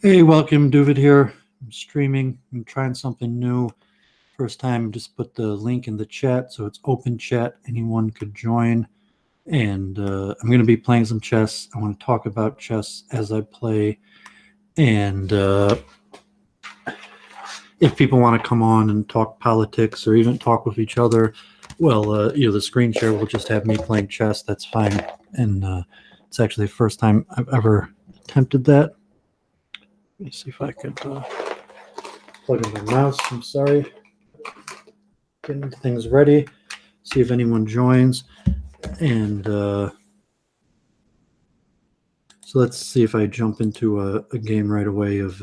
Hey, welcome, Doovid here. I'm streaming. I'm trying something new. First time, just put the link in the chat, so it's open chat. Anyone could join. And I'm going to be playing some chess. I want to talk about chess as I play. And if people want to come on and talk politics or even talk with each other, well, the screen share will just have me playing chess. That's fine. And it's actually the first time I've ever attempted that. Let me see if I could plug in my mouse. I'm sorry. Getting things ready. See if anyone joins. And so let's see if I jump into a game right away of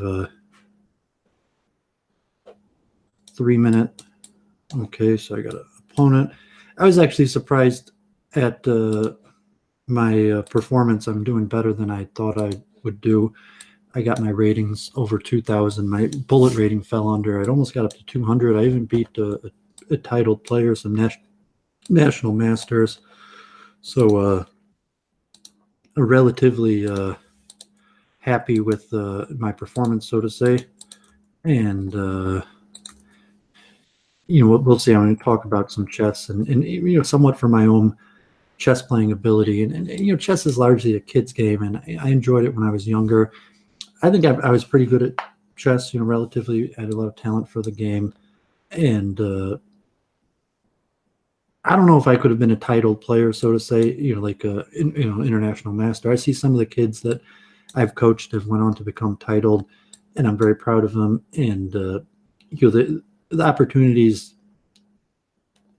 3 minute. Okay, so I got an opponent. I was actually surprised at my performance. I'm doing better than I thought I would do. I got my ratings over 2,000. My bullet rating fell under. I'd almost got up to 200. I even beat a titled player, some national masters. So relatively happy with my performance, so to say. And we'll see. I'm going to talk about some chess and somewhat for my own chess playing ability. And chess is largely a kid's game, and I enjoyed it when I was younger. I think I was pretty good at chess. Relatively, I had a lot of talent for the game, and I don't know if I could have been a titled player, so to say. Like a international master. I see some of the kids that I've coached have went on to become titled, and I'm very proud of them. And the opportunities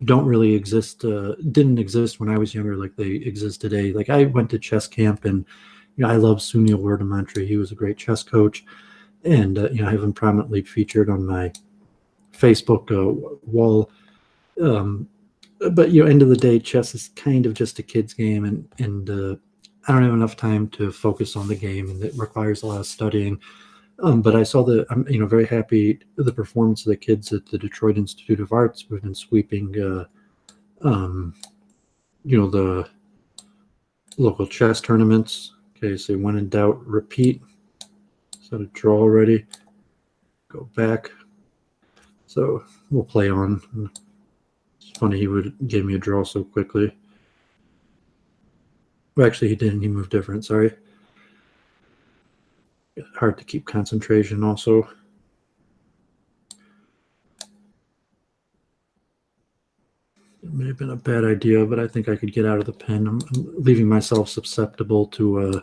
don't really exist. Didn't exist when I was younger, like they exist today. Like I went to chess camp, and I love Sunil Wardamantri. He was a great chess coach, and I have him prominently featured on my Facebook wall. But end of the day, chess is kind of just a kid's game, and I don't have enough time to focus on the game, and it requires a lot of studying. But I'm very happy with the performance of the kids at the Detroit Institute of Arts. We've been sweeping, the local chess tournaments. Okay, so when in doubt, repeat. Is that a draw already? Go back. So we'll play on. It's funny he would give me a draw so quickly. Well, actually, he didn't. He moved different. Sorry. Hard to keep concentration also. It may have been a bad idea, but I think I could get out of the pen. I'm leaving myself susceptible to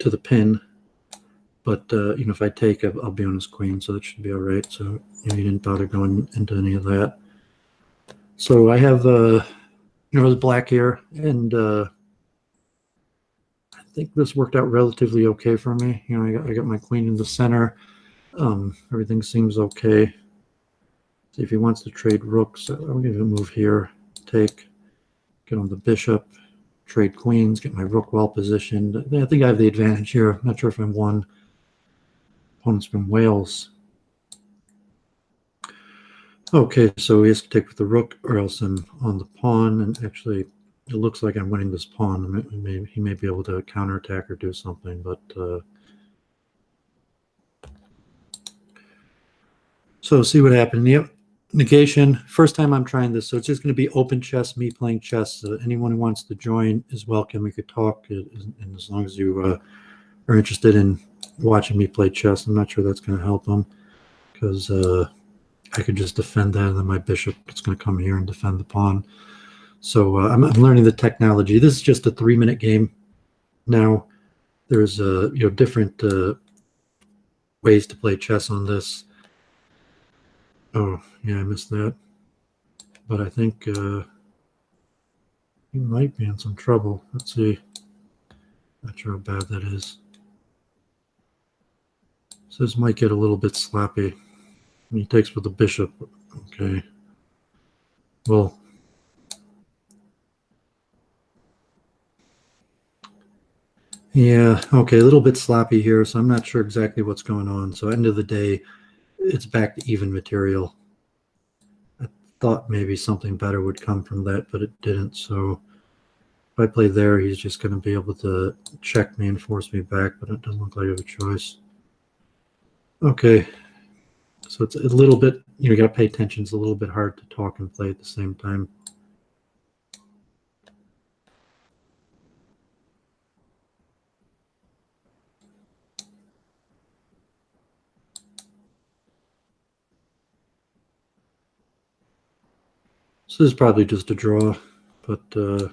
the pin. But if I take, I'll be on his queen, so that should be all right. So he didn't bother going into any of that. So I have his black here, and I think this worked out relatively okay for me. I got my queen in the center. Everything seems okay. See if he wants to trade rooks. I'm going to move here, take, get on the bishop, trade queens, get my rook well positioned. I think I have the advantage here. I'm not sure if I'm won. Opponent's from Wales. Okay, so he has to take with the rook, or else I'm on the pawn. And actually, it looks like I'm winning this pawn. He may be able to counterattack or do something, but so see what happened. Yep, negation. First time I'm trying this, so it's just going to be open chess, me playing chess. Anyone who wants to join is welcome. We could talk, and as long as you are interested in watching me play chess, I'm not sure that's going to help them, because I could just defend that, and then my bishop is going to come here and defend the pawn. So I'm learning the technology. This is just a 3-minute game. Now there's different ways to play chess on this. Oh yeah, I missed that. But I think he might be in some trouble. Let's see. Not sure how bad that is. So this might get a little bit sloppy. He takes with the bishop. Okay. Well, yeah, okay, a little bit sloppy here, so I'm not sure exactly what's going on. So end of the day, it's back to even material. I thought maybe something better would come from that, but it didn't. So I play there, he's just going to be able to check me and force me back, but it doesn't look like I have a choice. Okay, so it's a little bit, you got to pay attention. It's a little bit hard to talk and play at the same time. So this is probably just a draw, but oh,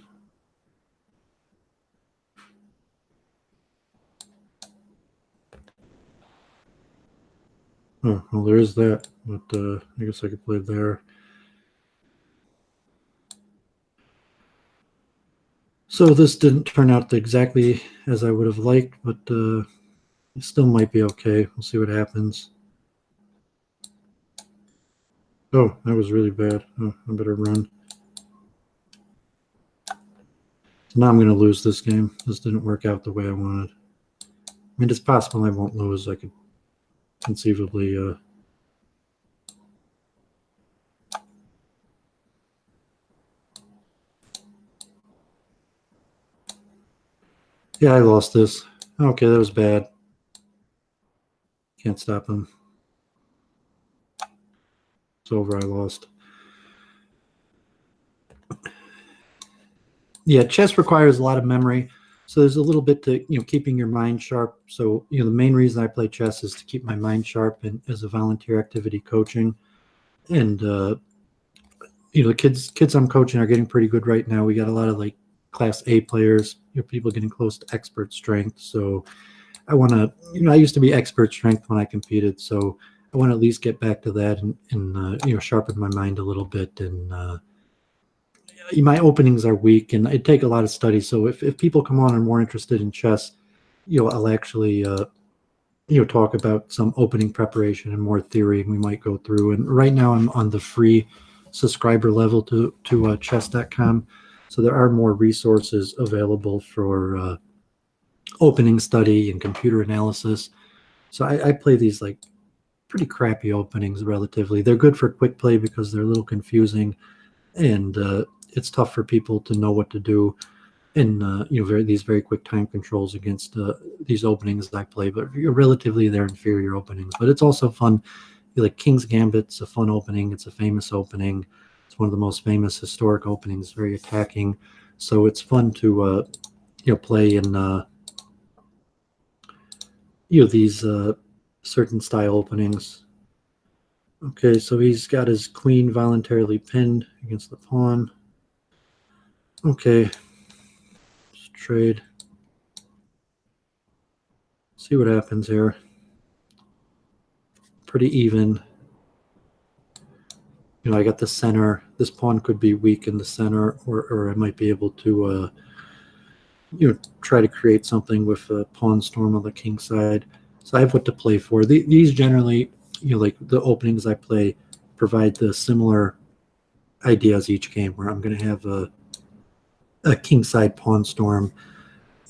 well, there is that, but I guess I could play there. So this didn't turn out exactly as I would have liked, but it still might be okay. We'll see what happens. Oh, that was really bad. Oh, I better run. So now I'm going to lose this game. This didn't work out the way I wanted. I mean, it's possible I won't lose. I could conceivably... Yeah, I lost this. Okay, that was bad. Can't stop him. It's over. I lost. Yeah, chess requires a lot of memory. So there's a little bit to, keeping your mind sharp. So, the main reason I play chess is to keep my mind sharp and as a volunteer activity coaching. And, the kids I'm coaching are getting pretty good right now. We got a lot of like class A players, people getting close to expert strength. So I want to, I used to be expert strength when I competed. So I want to at least get back to that and sharpen my mind a little bit. And my openings are weak and it take a lot of study. So if people come on and more interested in chess, I'll actually, talk about some opening preparation and more theory, and we might go through. And right now I'm on the free subscriber level to chess.com. So there are more resources available for opening study and computer analysis. So I play these like pretty crappy openings relatively. They're good for quick play because they're a little confusing and it's tough for people to know what to do in these very quick time controls against these openings that I play, but relatively they're inferior openings. But it's also fun. Like King's Gambit's a fun opening. It's a famous opening. It's one of the most famous historic openings. Very attacking, so it's fun to play in these certain style openings. Okay, so he's got his queen voluntarily pinned against the pawn. Okay, let's trade. See what happens here. Pretty even. I got the center. This pawn could be weak in the center, or I might be able to, try to create something with a pawn storm on the king side. So I have what to play for. These generally, like the openings I play, provide the similar ideas each game, where I'm going to have a king side pawn storm,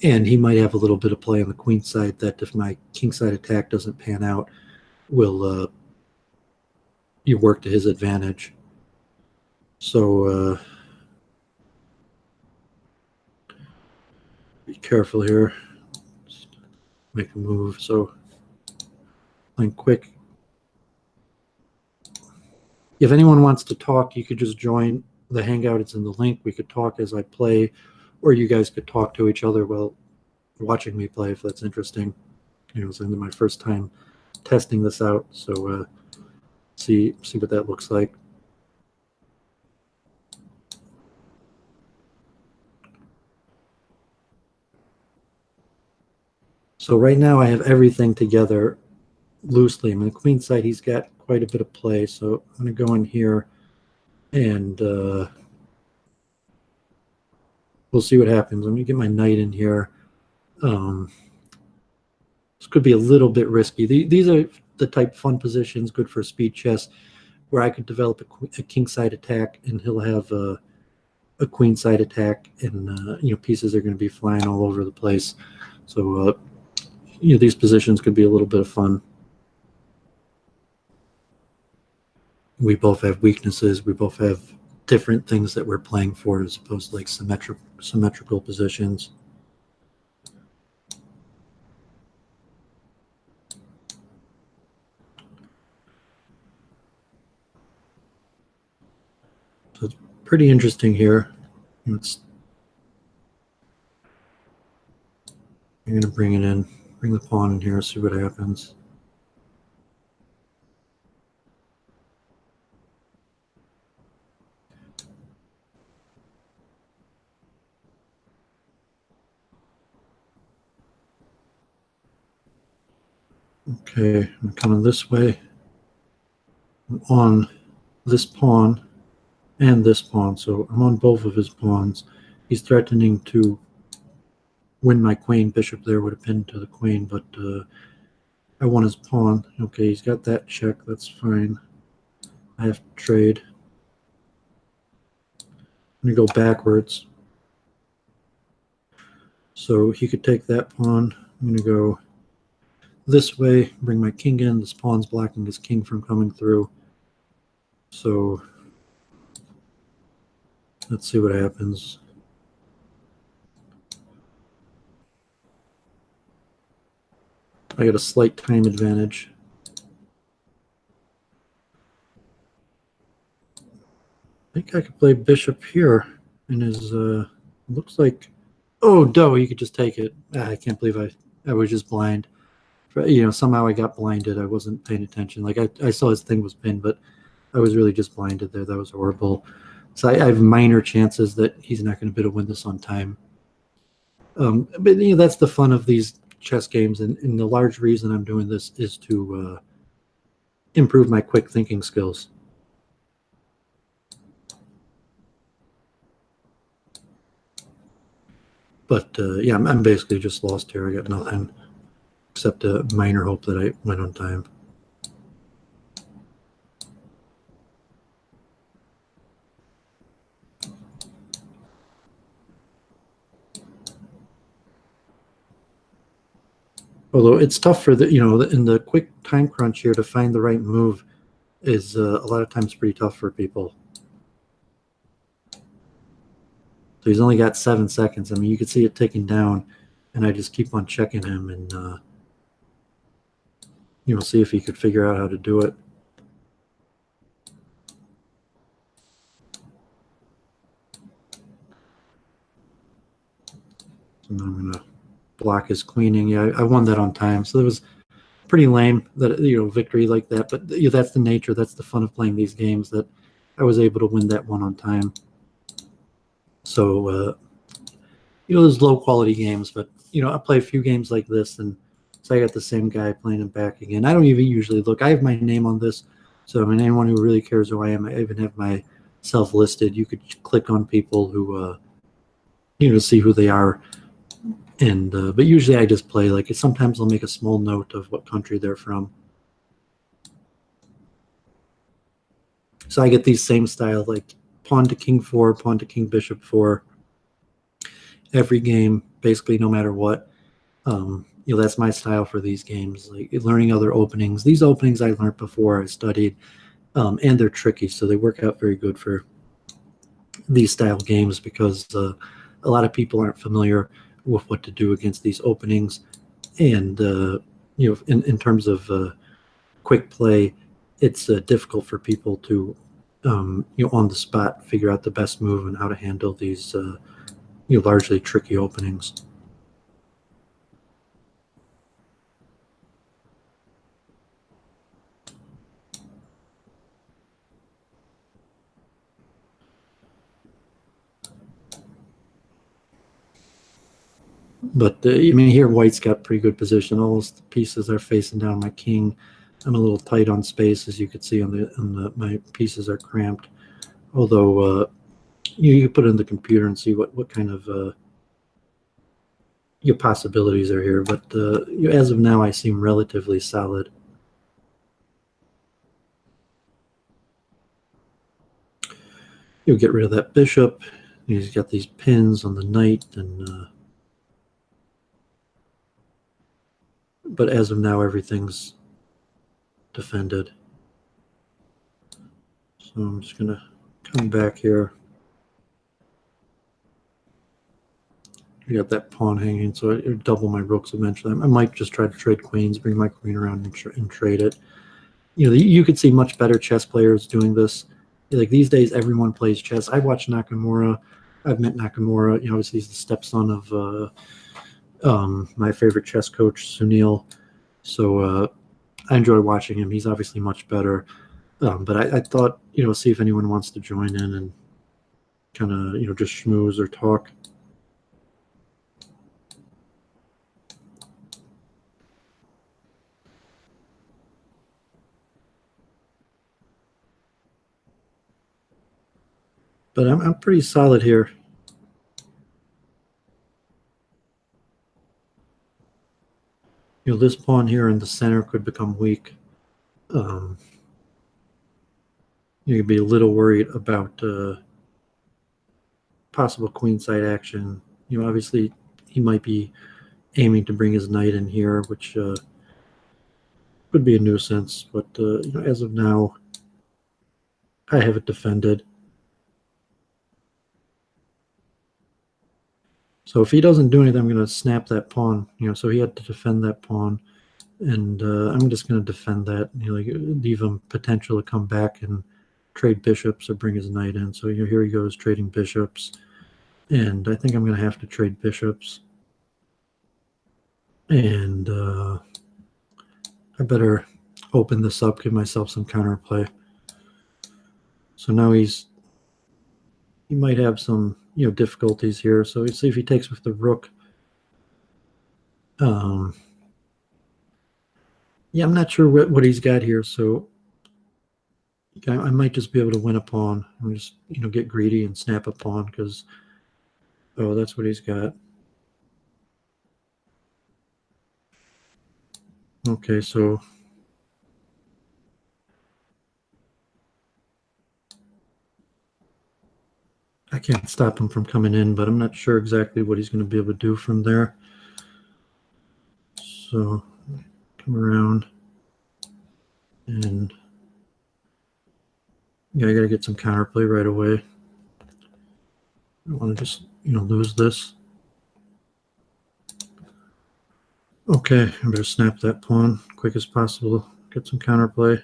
and he might have a little bit of play on the queen side that if my king side attack doesn't pan out, will you work to his advantage. So be careful here. Just make a move. So playing quick. If anyone wants to talk, you could just join the Hangout. It's in the link. We could talk as I play, or you guys could talk to each other while watching me play if that's interesting. It's my first time testing this out, so see what that looks like. So right now I have everything together loosely. I mean, the queen side, he's got quite a bit of play, so I'm going to go in here and we'll see what happens. I'm going to get my knight in here. This could be a little bit risky. These are the type fun positions, good for speed chess, where I could develop a king side attack and he'll have a queen side attack, and pieces are going to be flying all over the place. So these positions could be a little bit of fun. We both have weaknesses. We both have different things that we're playing for as opposed to like symmetrical positions. So it's pretty interesting here. I'm going to bring it in, bring the pawn in here, see what happens. Okay, I'm coming this way. I'm on this pawn and this pawn, so I'm on both of his pawns. He's threatening to win my queen. Bishop there would have pinned to the queen, but I won his pawn. Okay, he's got that check. That's fine. I have to trade. I'm going to go backwards. So he could take that pawn. I'm going to go this way, bring my king in. This pawn's blocking his king from coming through. So let's see what happens. I got a slight time advantage. I think I could play bishop here. And his looks like, oh no, you could just take it. I can't believe I was just blind. Somehow I got blinded. I wasn't paying attention. Like I saw his thing was pinned, but I was really just blinded there. That was horrible. So I have minor chances that he's not going to be able to win this on time. But that's the fun of these chess games, and the large reason I'm doing this is to improve my quick thinking skills. But yeah, I'm basically just lost here. I got nothing except a minor hope that I went on time. Although it's tough for in the quick time crunch here to find the right move is a lot of times pretty tough for people. So he's only got 7 seconds. I mean, you could see it ticking down, and I just keep on checking him and see if he could figure out how to do it. So now I'm going to block his queening. Yeah, I won that on time. So it was pretty lame that victory like that. But that's the nature. That's the fun of playing these games. That I was able to win that one on time. So there's low quality games, but I play a few games like this, and so I got the same guy playing him back again. I don't even usually look. I have my name on this, so I mean anyone who really cares who I am, I even have myself listed. You could click on people who see who they are. And but usually I just play like sometimes I'll make a small note of what country they're from. So I get these same style like pawn to king 4, pawn to king bishop 4. Every game, basically, no matter what. That's my style for these games. Like learning other openings. These openings I learned before I studied, and they're tricky, so they work out very good for these style games because a lot of people aren't familiar with what to do against these openings, and in terms of quick play, it's difficult for people to on the spot figure out the best move and how to handle these largely tricky openings. But I mean, here White's got pretty good position. All those pieces are facing down my king. I'm a little tight on space, as you can see my pieces are cramped. Although you put it in the computer and see what kind of your possibilities are here. But as of now, I seem relatively solid. You'll get rid of that bishop. He's got these pins on the knight, and but as of now, everything's defended. So I'm just gonna Come back here. I got that pawn hanging, so I double my rooks eventually. I might just try to trade queens, bring my queen around and trade it. You could see much better chess players doing this. Like these days, everyone plays chess. I watch Nakamura. I've met Nakamura. Obviously he's the stepson of my favorite chess coach, Sunil. So I enjoy watching him. He's obviously much better. But I thought, see if anyone wants to join in and kind of, just schmooze or talk. But I'm pretty solid here. This pawn here in the center could become weak. You could be a little worried about possible queenside action. Obviously he might be aiming to bring his knight in here, which could be a nuisance. But as of now, I have it defended. So if he doesn't do anything, I'm going to snap that pawn. So he had to defend that pawn, and I'm just going to defend that. Leave him potential to come back and trade bishops or bring his knight in. So here he goes trading bishops, and I think I'm going to have to trade bishops. And I better open this up, give myself some counterplay. So now he might have some difficulties here. So let's see if he takes with the rook. Yeah, I'm not sure what he's got here. So I might just be able to win a pawn and just get greedy and snap a pawn because that's what he's got. Okay, so I can't stop him from coming in, but I'm not sure exactly what he's going to be able to do from there. So come around and yeah, I got to get some counterplay right away. I don't want to just lose this. Okay, I better snap that pawn quick as possible. Get some counterplay.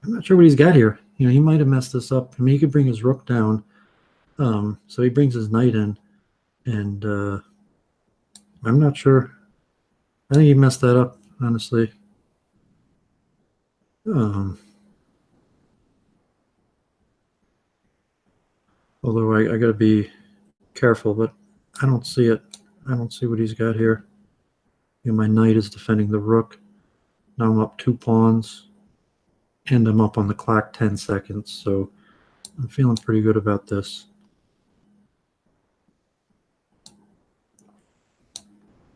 I'm not sure what he's got here. He might have messed this up. I mean, he could bring his rook down. So he brings his knight in, and I'm not sure. I think he messed that up, honestly. Although I got to be careful, but I don't see it. I don't see what he's got here. My knight is defending the rook. Now I'm up 2 pawns, and I'm up on the clock 10 seconds, so I'm feeling pretty good about this.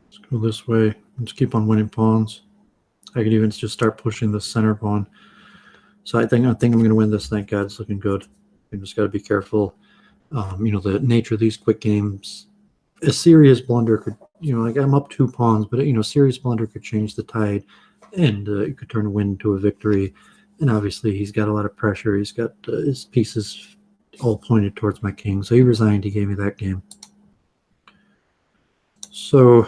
Let's go this way and just keep on winning pawns. I could even just start pushing the center pawn. So I think I'm going to win this. Thank God, it's looking good. You just got to be careful. The nature of these quick games, a serious blunder could, like I'm up 2 pawns, but serious blunder could change the tide, and it could turn a win into a victory. And obviously, he's got a lot of pressure. He's got his pieces all pointed towards my king, so he resigned. He gave me that game. So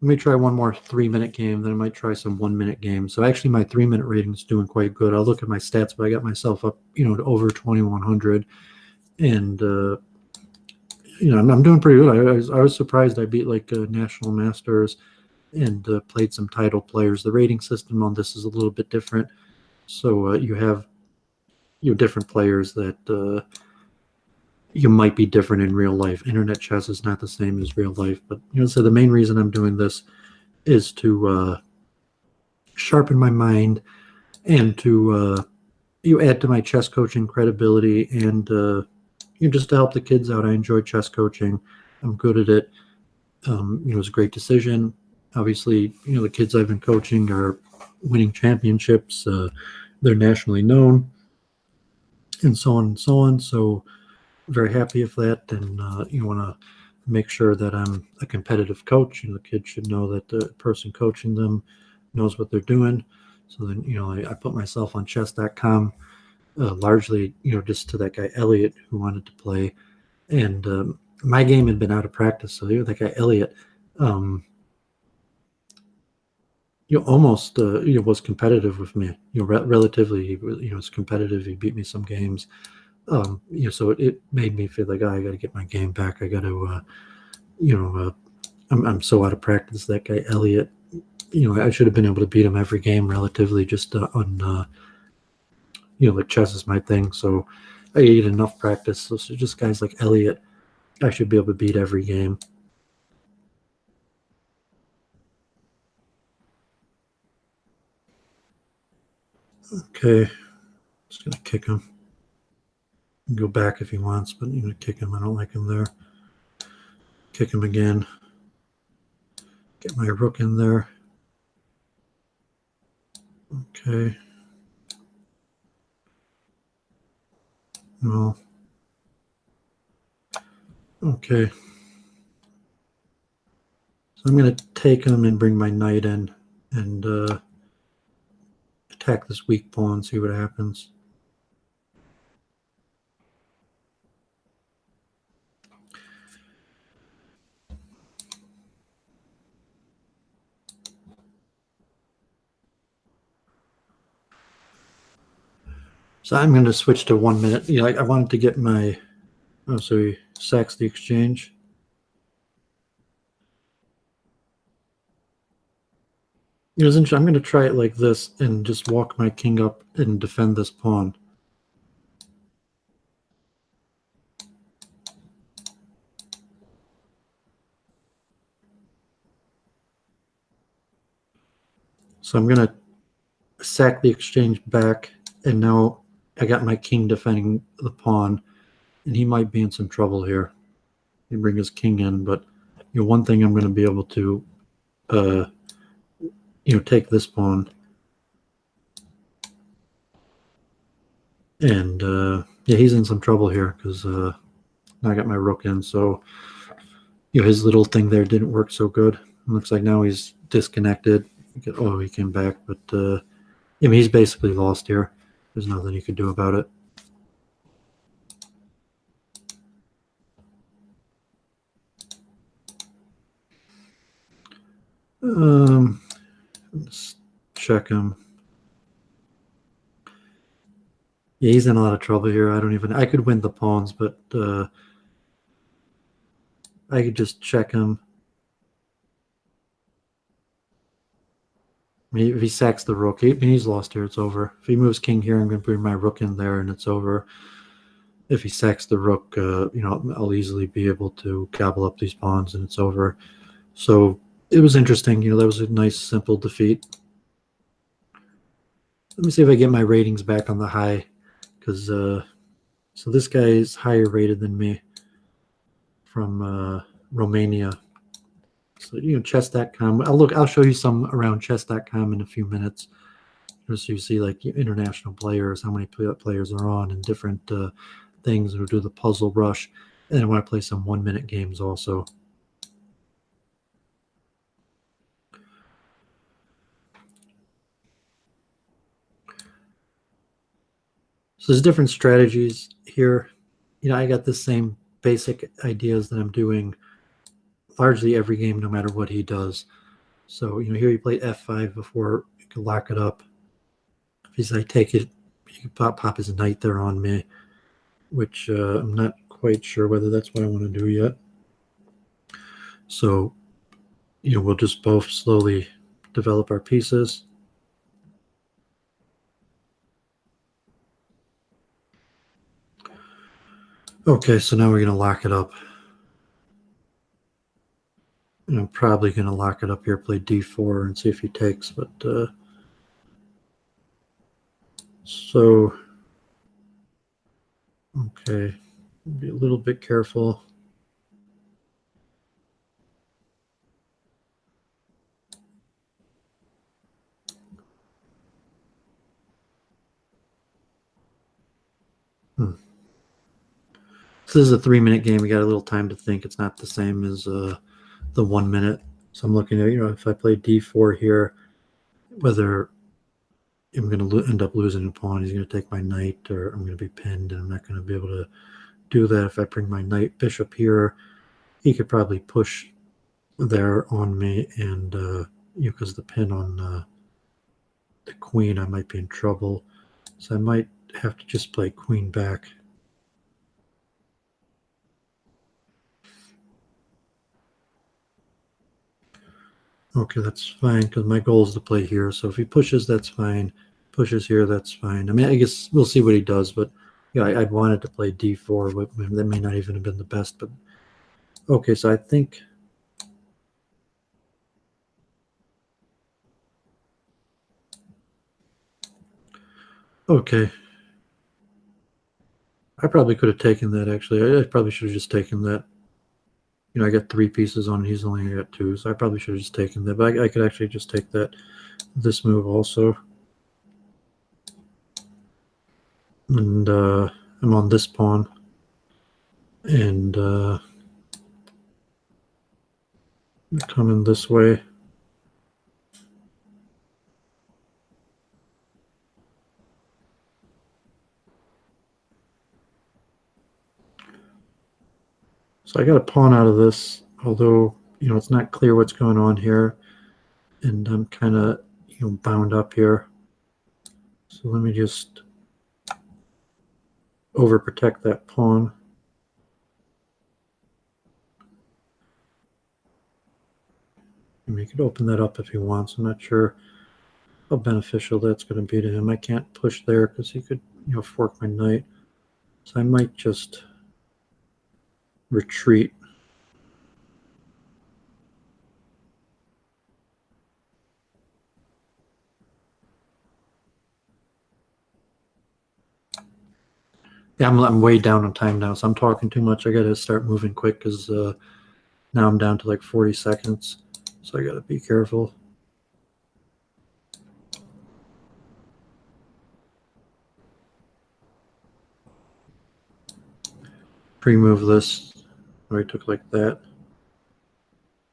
let me try one more 3-minute game, then I might try some 1-minute games. So actually my 3-minute rating is doing quite good. I'll look at my stats, but I got myself up, to over 2,100. And, I'm doing pretty good. I was surprised I beat like National Masters and played some title players. The rating system on this is a little bit different. So you have different players that you might be different in real life. Internet chess is not the same as real life. But so the main reason I'm doing this is to sharpen my mind and to add to my chess coaching credibility and just to help the kids out. I enjoy chess coaching. I'm good at it. It was a great decision. Obviously, the kids I've been coaching are winning championships. They're nationally known, and so on and so on. So very happy with that, and you want to make sure that I'm a competitive coach. The kids should know that the person coaching them knows what they're doing. So then, I put myself on chess.com, largely, just to that guy Elliot who wanted to play. And my game had been out of practice. So that guy Elliot, um, almost was competitive with me. Relatively, he was competitive. He beat me some games. So it made me feel like, I got to get my game back. I got to, I'm so out of practice. That guy Elliot, I should have been able to beat him every game relatively, just on like chess is my thing. So I get enough practice. So just guys like Elliot, I should be able to beat every game. Okay, just gonna kick him. Go back if he wants, but kick him. I don't like him there. Kick him again. Get my rook in there. Okay. Well. Okay. So I'm going to take him and bring my knight in and attack this weak pawn, see what happens. So I'm going to switch to 1 minute. I wanted to get my... Oh, so he sacks the exchange. I'm going to try it like this and just walk my king up and defend this pawn. So I'm going to sack the exchange back, and now I got my king defending the pawn, and he might be in some trouble here. He bring his king in, but one thing I'm going to be able to take this pawn, and yeah, he's in some trouble here because I got my rook in. So his little thing there didn't work so good. It looks like now he's disconnected. Oh, he came back, but he's basically lost here. There's nothing you could do about it. Let's check him. Yeah, he's in a lot of trouble here. I could win the pawns, but I could just check him. If he sacks the rook, he's lost here. It's over. If he moves king here, I'm going to bring my rook in there, and it's over. If he sacks the rook, I'll easily be able to gobble up these pawns, and it's over. So it was interesting. That was a nice, simple defeat. Let me see if I get my ratings back on the high, because so this guy is higher rated than me from Romania. So chess.com. I'll show you some around chess.com in a few minutes, just so you see like international players, how many players are on, and different things. We'll do the puzzle rush, and I want to play some 1 minute games also. So there's different strategies here. I got the same basic ideas that I'm doing largely every game, no matter what he does. So, here he played f5 before you can lock it up. If he's like, take it, you can pop his knight there on me, which I'm not quite sure whether that's what I want to do yet. So, we'll just both slowly develop our pieces. Okay, so now we're going to lock it up. And I'm probably going to lock it up here, play d4, and see if he takes. But so, okay, be a little bit careful. So this is a 3 minute game. We got a little time to think. It's not the same as the 1 minute. So I'm looking at, if I play d4 here, whether I'm going to end up losing a pawn. He's going to take my knight, or I'm going to be pinned, and I'm not going to be able to do that if I bring my knight bishop here. He could probably push there on me, and because the pin on the queen, I might be in trouble. So I might have to just play queen back. Okay, that's fine, because my goal is to play here. So if he pushes, that's fine. Pushes here, that's fine. I mean, I guess we'll see what he does, but yeah, I'd wanted to play d4, but that may not even have been the best. But okay, so I think okay. I probably could have taken that, actually. I probably should have just taken that. I got 3 pieces on it. He's only got 2, so I probably should have just taken that. But I could actually just take this move also. And I'm on this pawn. And coming this way. So I got a pawn out of this, although, it's not clear what's going on here. And I'm kind of, bound up here. So let me just overprotect that pawn. And he could open that up if he wants. I'm not sure how beneficial that's going to be to him. I can't push there because he could, fork my knight. So I might just retreat. Yeah, I'm way down on time now, so I'm talking too much. I got to start moving quick because now I'm down to like 40 seconds. So I got to be careful. Pre-move this. I took like that.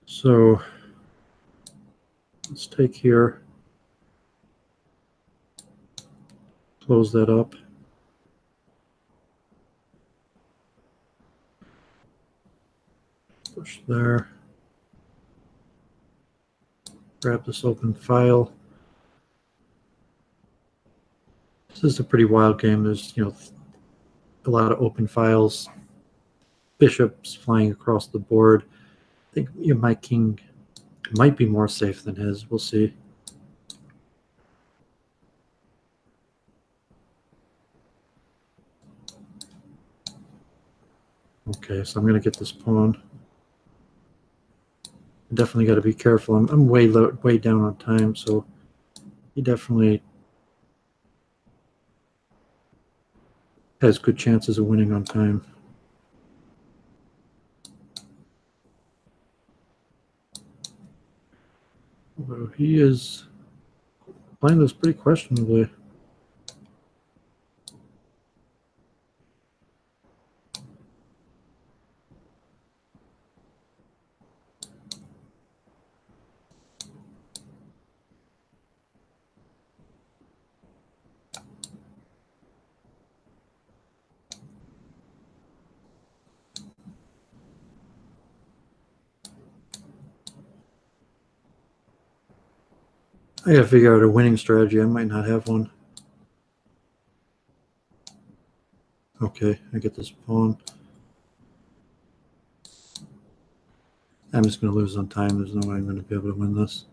So let's take here. Close that up. Push there. Grab this open file. This is a pretty wild game. There's, a lot of open files. Bishops flying across the board. I think my king might be more safe than his. We'll see. Okay, so I'm going to get this pawn. Definitely got to be careful. I'm way down on time, so he definitely has good chances of winning on time. Although he is playing this pretty questionably. I gotta figure out a winning strategy. I might not have one. Okay, I get this pawn. I'm just gonna lose on time. There's no way I'm gonna be able to win this.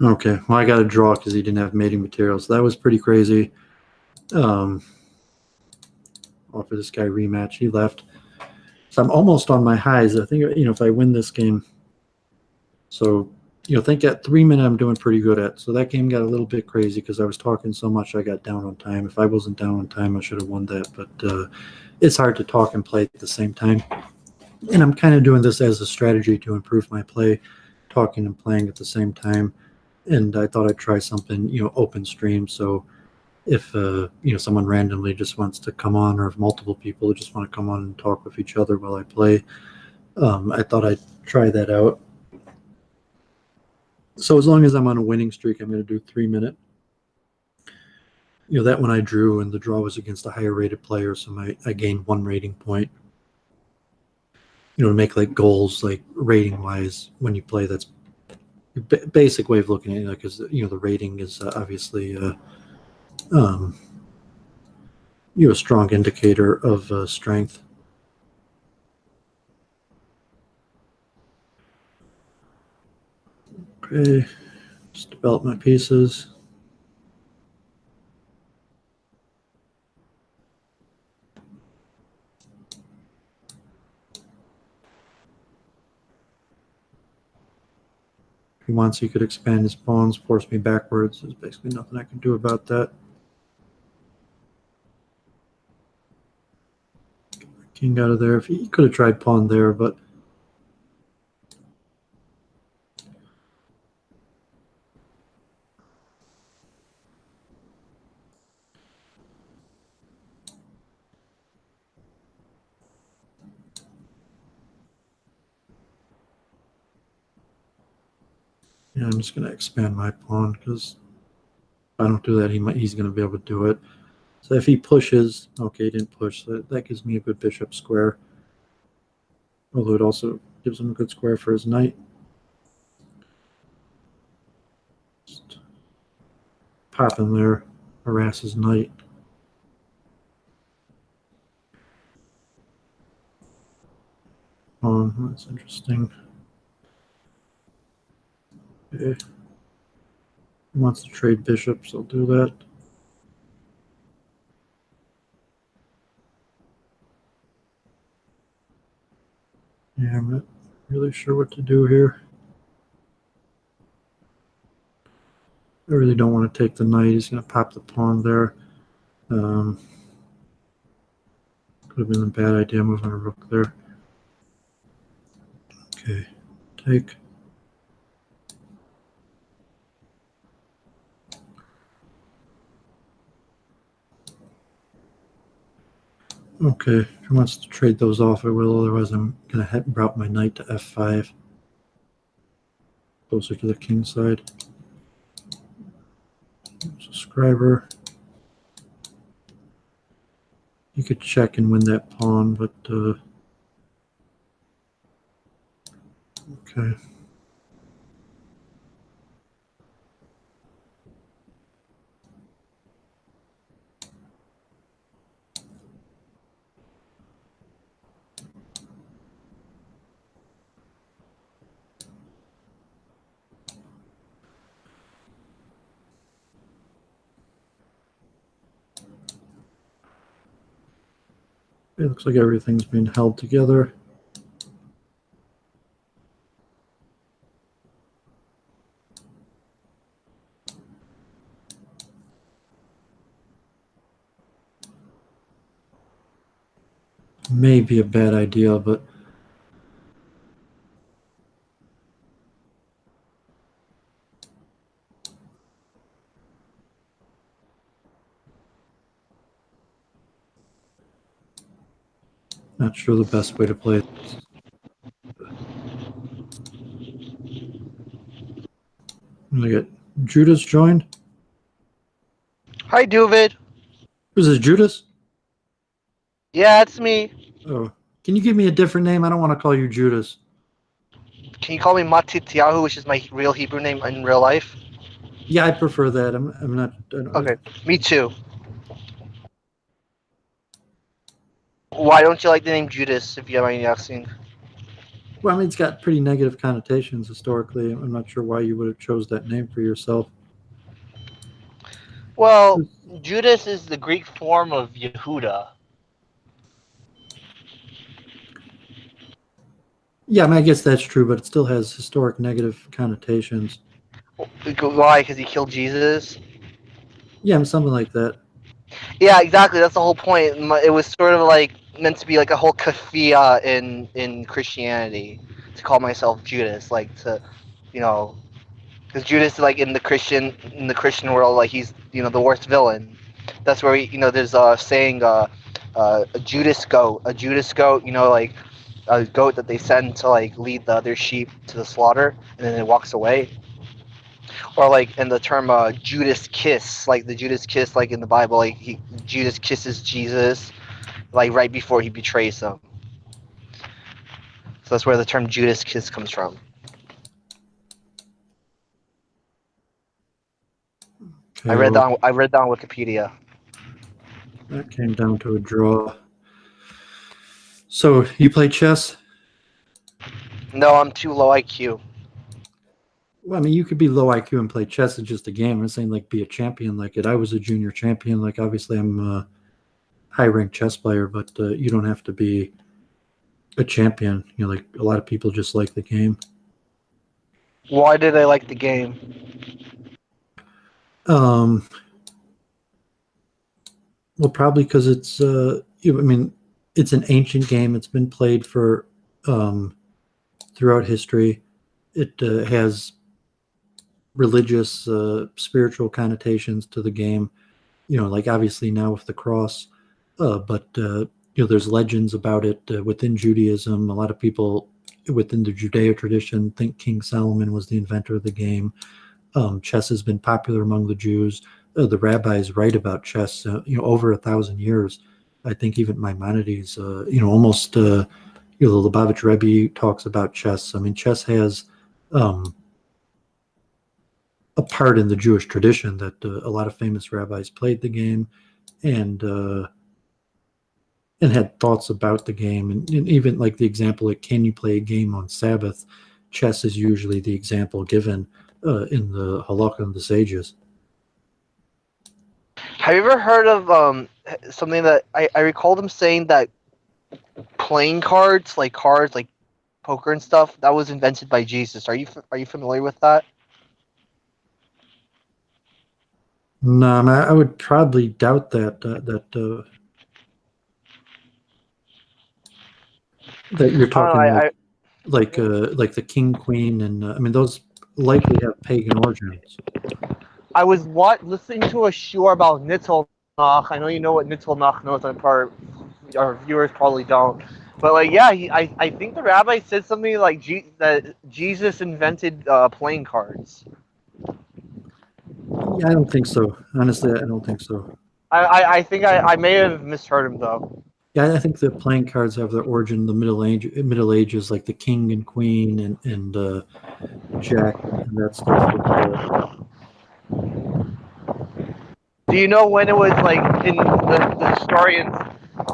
Okay, well, I got to draw because he didn't have mating materials. So that was pretty crazy. Offer this guy rematch. He left. So I'm almost on my highs. I think, if I win this game, so think at 3 minute I'm doing pretty good at. So that game got a little bit crazy because I was talking so much I got down on time. If I wasn't down on time, I should have won that. But it's hard to talk and play at the same time. And I'm kind of doing this as a strategy to improve my play, talking and playing at the same time. And I thought I'd try something, open stream. So if someone randomly just wants to come on, or if multiple people just want to come on and talk with each other while I play, I thought I'd try that out. So as long as I'm on a winning streak, I'm going to do 3 minute. That one I drew, and the draw was against a higher rated player, so I gained 1 rating point. To make like goals, like rating wise, when you play, that's basic way of looking at it, because the rating is obviously a strong indicator of strength. Okay, just develop my pieces. If he wants, he could expand his pawns, force me backwards. There's basically nothing I can do about that. Get my king out of there. If he could have tried pawn there, but yeah, I'm just going to expand my pawn, because if I don't do that, he's going to be able to do it. So if he pushes, okay, he didn't push. So that gives me a good bishop square. Although it also gives him a good square for his knight. Just pop him there, harass his knight. Oh, that's interesting. Okay. He wants to trade bishops, I'll do that. Yeah, I'm not really sure what to do here. I really don't want to take the knight. He's going to pop the pawn there. Could have been a bad idea moving a rook there. Okay, take. Okay, if he wants to trade those off, I will. Otherwise, I'm going to route my knight to f5. Closer to the king side. Subscriber. You could check and win that pawn, but okay. It looks like everything's being held together. May be a bad idea, but not sure the best way to play it. I get Judas joined. Hi, Doovid. Who's this, Judas? Yeah, it's me. Oh, can you give me a different name? I don't want to call you Judas. Can you call me Matityahu, which is my real Hebrew name in real life? Yeah, I prefer that. I'm not. Okay, me too. Why don't you like the name Judas, if you have any asking? Well, I mean, it's got pretty negative connotations historically. I'm not sure why you would have chose that name for yourself. Well, Judas is the Greek form of Yehuda. Yeah, I mean, I guess that's true, but it still has historic negative connotations. Why? Because he killed Jesus. Yeah, I mean, something like that. Yeah, exactly. That's the whole point. It was sort of like meant to be like a whole kafia in Christianity to call myself Judas, like to, you know, because Judas, like in the Christian world, like he's the worst villain. That's where there's a saying, a Judas goat, like a goat that they send to like lead the other sheep to the slaughter, and then it walks away. Or like in the term Judas kiss, like the Judas kiss, like in the Bible, like Judas kisses Jesus, like right before he betrays him. So that's where the term Judas kiss comes from. Okay, well, I read that on Wikipedia. that came down to a draw. So you play chess? No, I'm too low IQ. Well, I mean, you could be low IQ and play chess. It's just a game. I'm saying like be a champion like it. I was a junior champion. Like obviously I'm a high ranked chess player, but you don't have to be a champion. Like a lot of people just like the game. Why did I like the game? Um, well, probably because it's. I mean, it's an ancient game. It's been played for throughout history. It has religious, spiritual connotations to the game. Like obviously now with the cross, but there's legends about it within Judaism. A lot of people within the Judeo tradition think King Solomon was the inventor of the game. Chess has been popular among the Jews. The rabbis write about chess, over 1,000 years. I think even Maimonides, almost, the Lubavitch Rebbe talks about chess. I mean, chess has a part in the Jewish tradition that a lot of famous rabbis played the game and had thoughts about the game. And even like the example, like, can you play a game on Sabbath? Chess is usually the example given in the halakha and the sages. Have you ever heard of something that I recall them saying that playing cards like poker and stuff, that was invented by Jesus. Are you familiar with that? No, I, mean, I would probably doubt that you're I don't know. talking like the king queen and I mean those likely have pagan origins. I was listening to a show about Nittelnach. I know you know what Nittelnach knows. I'm part our viewers probably don't. But like, yeah, I think the rabbi said something like that Jesus invented playing cards. Yeah, I don't think so. Honestly, I don't think so. I think I may have misheard him though. Yeah, I think the playing cards have their origin in the Middle Ages, like the king and queen and Jack and that stuff. Do you know when it was like in the historians?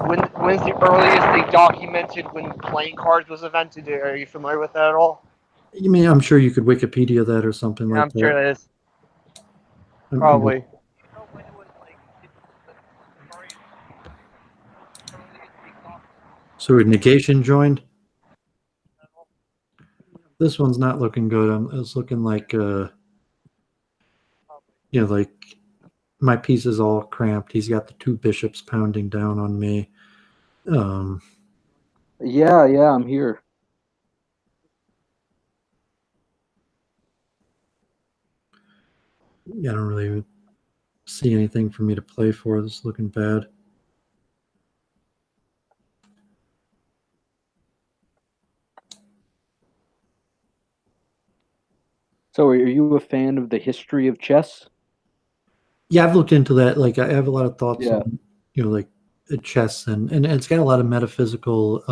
When's the earliest they documented when playing cards was invented? Are you familiar with that at all? You mean I'm sure you could Wikipedia that or something Yeah, like I'm sure that. that is I'm probably. So negation joined. This one's not looking good. It's looking like like my piece is all cramped. He's got the two bishops pounding down on me. Um, Yeah, I'm here. yeah, I don't really see anything for me to play for. This is looking bad. So, are you a fan of the history of chess? Yeah, I've looked into that. Like, I have a lot of thoughts Yeah. on, like chess and it's got a lot of metaphysical.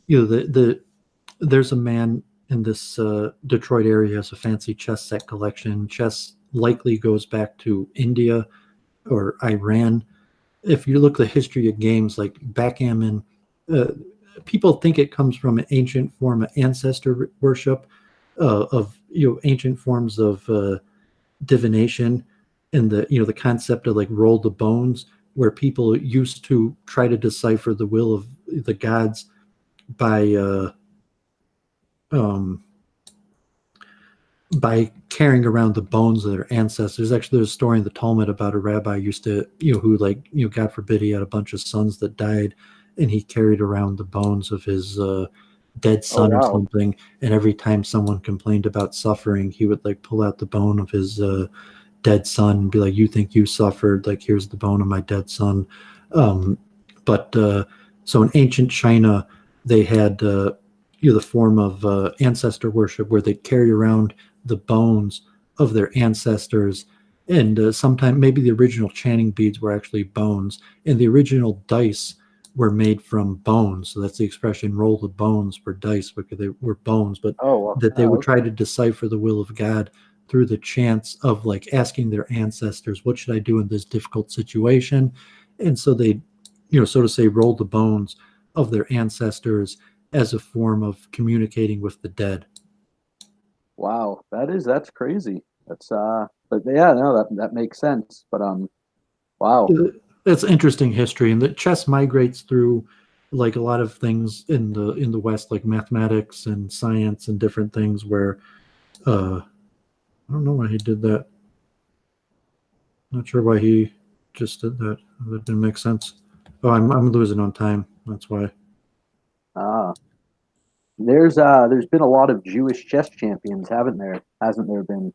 There's a man in this Detroit area has a fancy chess set collection. Chess likely goes back to India or Iran. If you look at the history of games like backgammon, uh, people think it comes from an ancient form of ancestor worship, of ancient forms of divination, and the concept of like roll the bones, where people used to try to decipher the will of the gods by um, by carrying around the bones of their ancestors. Actually, there's a story in the Talmud about a rabbi used to, who, like, God forbid, he had a bunch of sons that died, and he carried around the bones of his dead Oh son or wow. something. And every time someone complained about suffering, he would like pull out the bone of his dead son and be like, "You think you suffered? Like, here's the bone of my dead son." But so in ancient China, they had the form of ancestor worship where they carry around the bones of their ancestors, and sometimes maybe the original chanting beads were actually bones, and the original dice were made from bones. So that's the expression, roll the bones for dice, because they were bones, but Oh wow. that they would Okay. try to decipher the will of God through the chants of like asking their ancestors, what should I do in this difficult situation? And so they, so to say, roll the bones of their ancestors as a form of communicating with the dead. Wow, that's crazy. But yeah, no, that makes sense. But wow. That's interesting history, and that chess migrates through like a lot of things in the West, like mathematics and science and different things. Where I don't know why he did that. Not sure why he just did that. That didn't make sense. Oh, I'm losing on time. That's why. Ah, there's been a lot of Jewish chess champions, haven't there? Hasn't there been?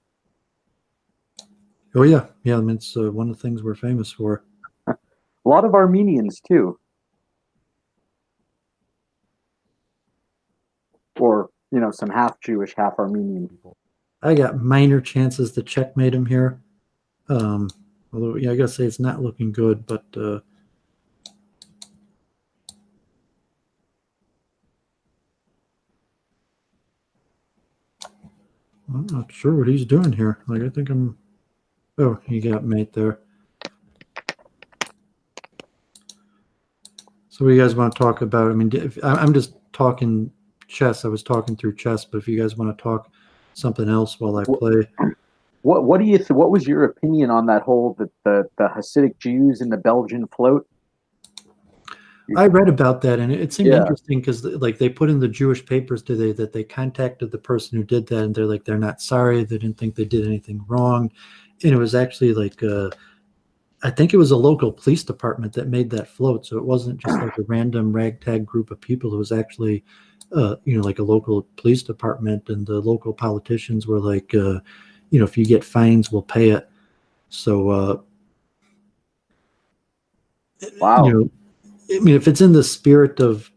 Oh yeah, yeah. I mean, it's one of the things we're famous for. A lot of Armenians too, or some half Jewish, half Armenian people. I got minor chances to checkmate him here. Although, yeah, I gotta say it's not looking good, but I'm not sure what he's doing here. Like, I think I'm. Oh, he got mate there. So, what do you guys want to talk about? I mean, I'm just talking chess. I was talking through chess, but if you guys want to talk something else while I play. What do you what was your opinion on that whole the Hasidic Jews in the Belgian float? I read about that, and it seemed Yeah. interesting because, like, they put in the Jewish papers today that they contacted the person who did that, and they're like, they're not sorry. They didn't think they did anything wrong, and it was actually like, I think it was a local police department that made that float, so it wasn't just like a random ragtag group of people. It was actually, like a local police department, and the local politicians were like, if you get fines, we'll pay it. So, Wow. I mean, if it's in the spirit of,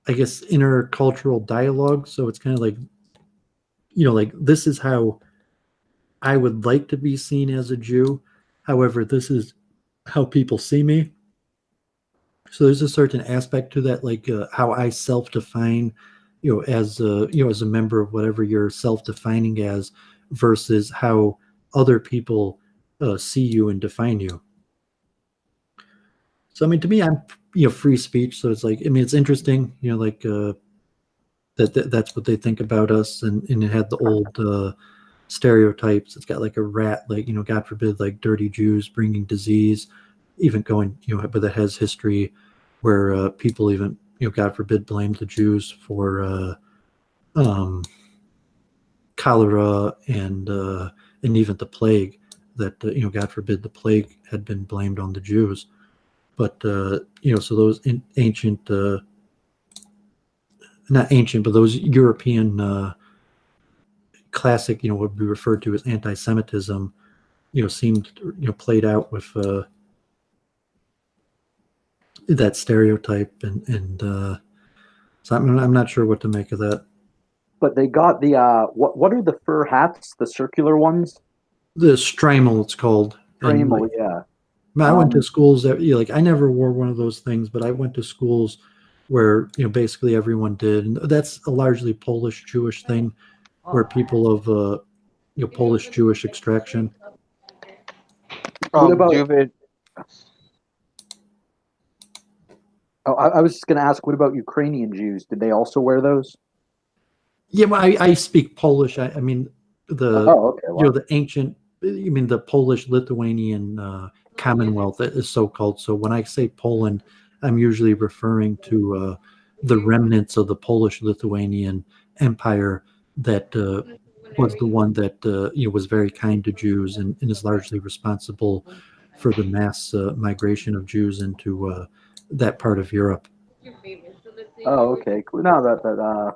I guess, intercultural dialogue, so it's kind of like, like, this is how I would like to be seen as a Jew. However, this is how people see me. So there's a certain aspect to that, like how I self-define, as a member of whatever you're self-defining as, versus how other people see you and define you. So I mean, to me, I'm free speech. So it's like, I mean, it's interesting, like that's what they think about us, and it had the old stereotypes. It's got like a rat, like, God forbid, like dirty Jews bringing disease, even going, but that has history where people even, God forbid, blamed the Jews for cholera and even the plague. That God forbid, the plague had been blamed on the Jews. But so those ancient, not ancient, but those European classic, what would be referred to as anti-Semitism, seemed, played out with that stereotype, and so I'm not sure what to make of that. But they got the what are the fur hats? The circular ones? The Strimel, it's called. Dremel, Like, yeah. I went to schools that, like, I never wore one of those things, but I went to schools where, basically everyone did, and that's a largely Polish Jewish thing, where people of Polish Jewish extraction. What about Doooovid? Oh, I was just going to ask, what about Ukrainian Jews? Did they also wear those? Yeah, well, I speak Polish. I mean, the Oh, okay. Wow. the ancient, you mean the Polish Lithuanian Commonwealth is so called. So when I say Poland, I'm usually referring to the remnants of the Polish-Lithuanian Empire that was the one that was very kind to Jews and is largely responsible for the mass migration of Jews into that part of Europe. Oh, okay. Cool. No,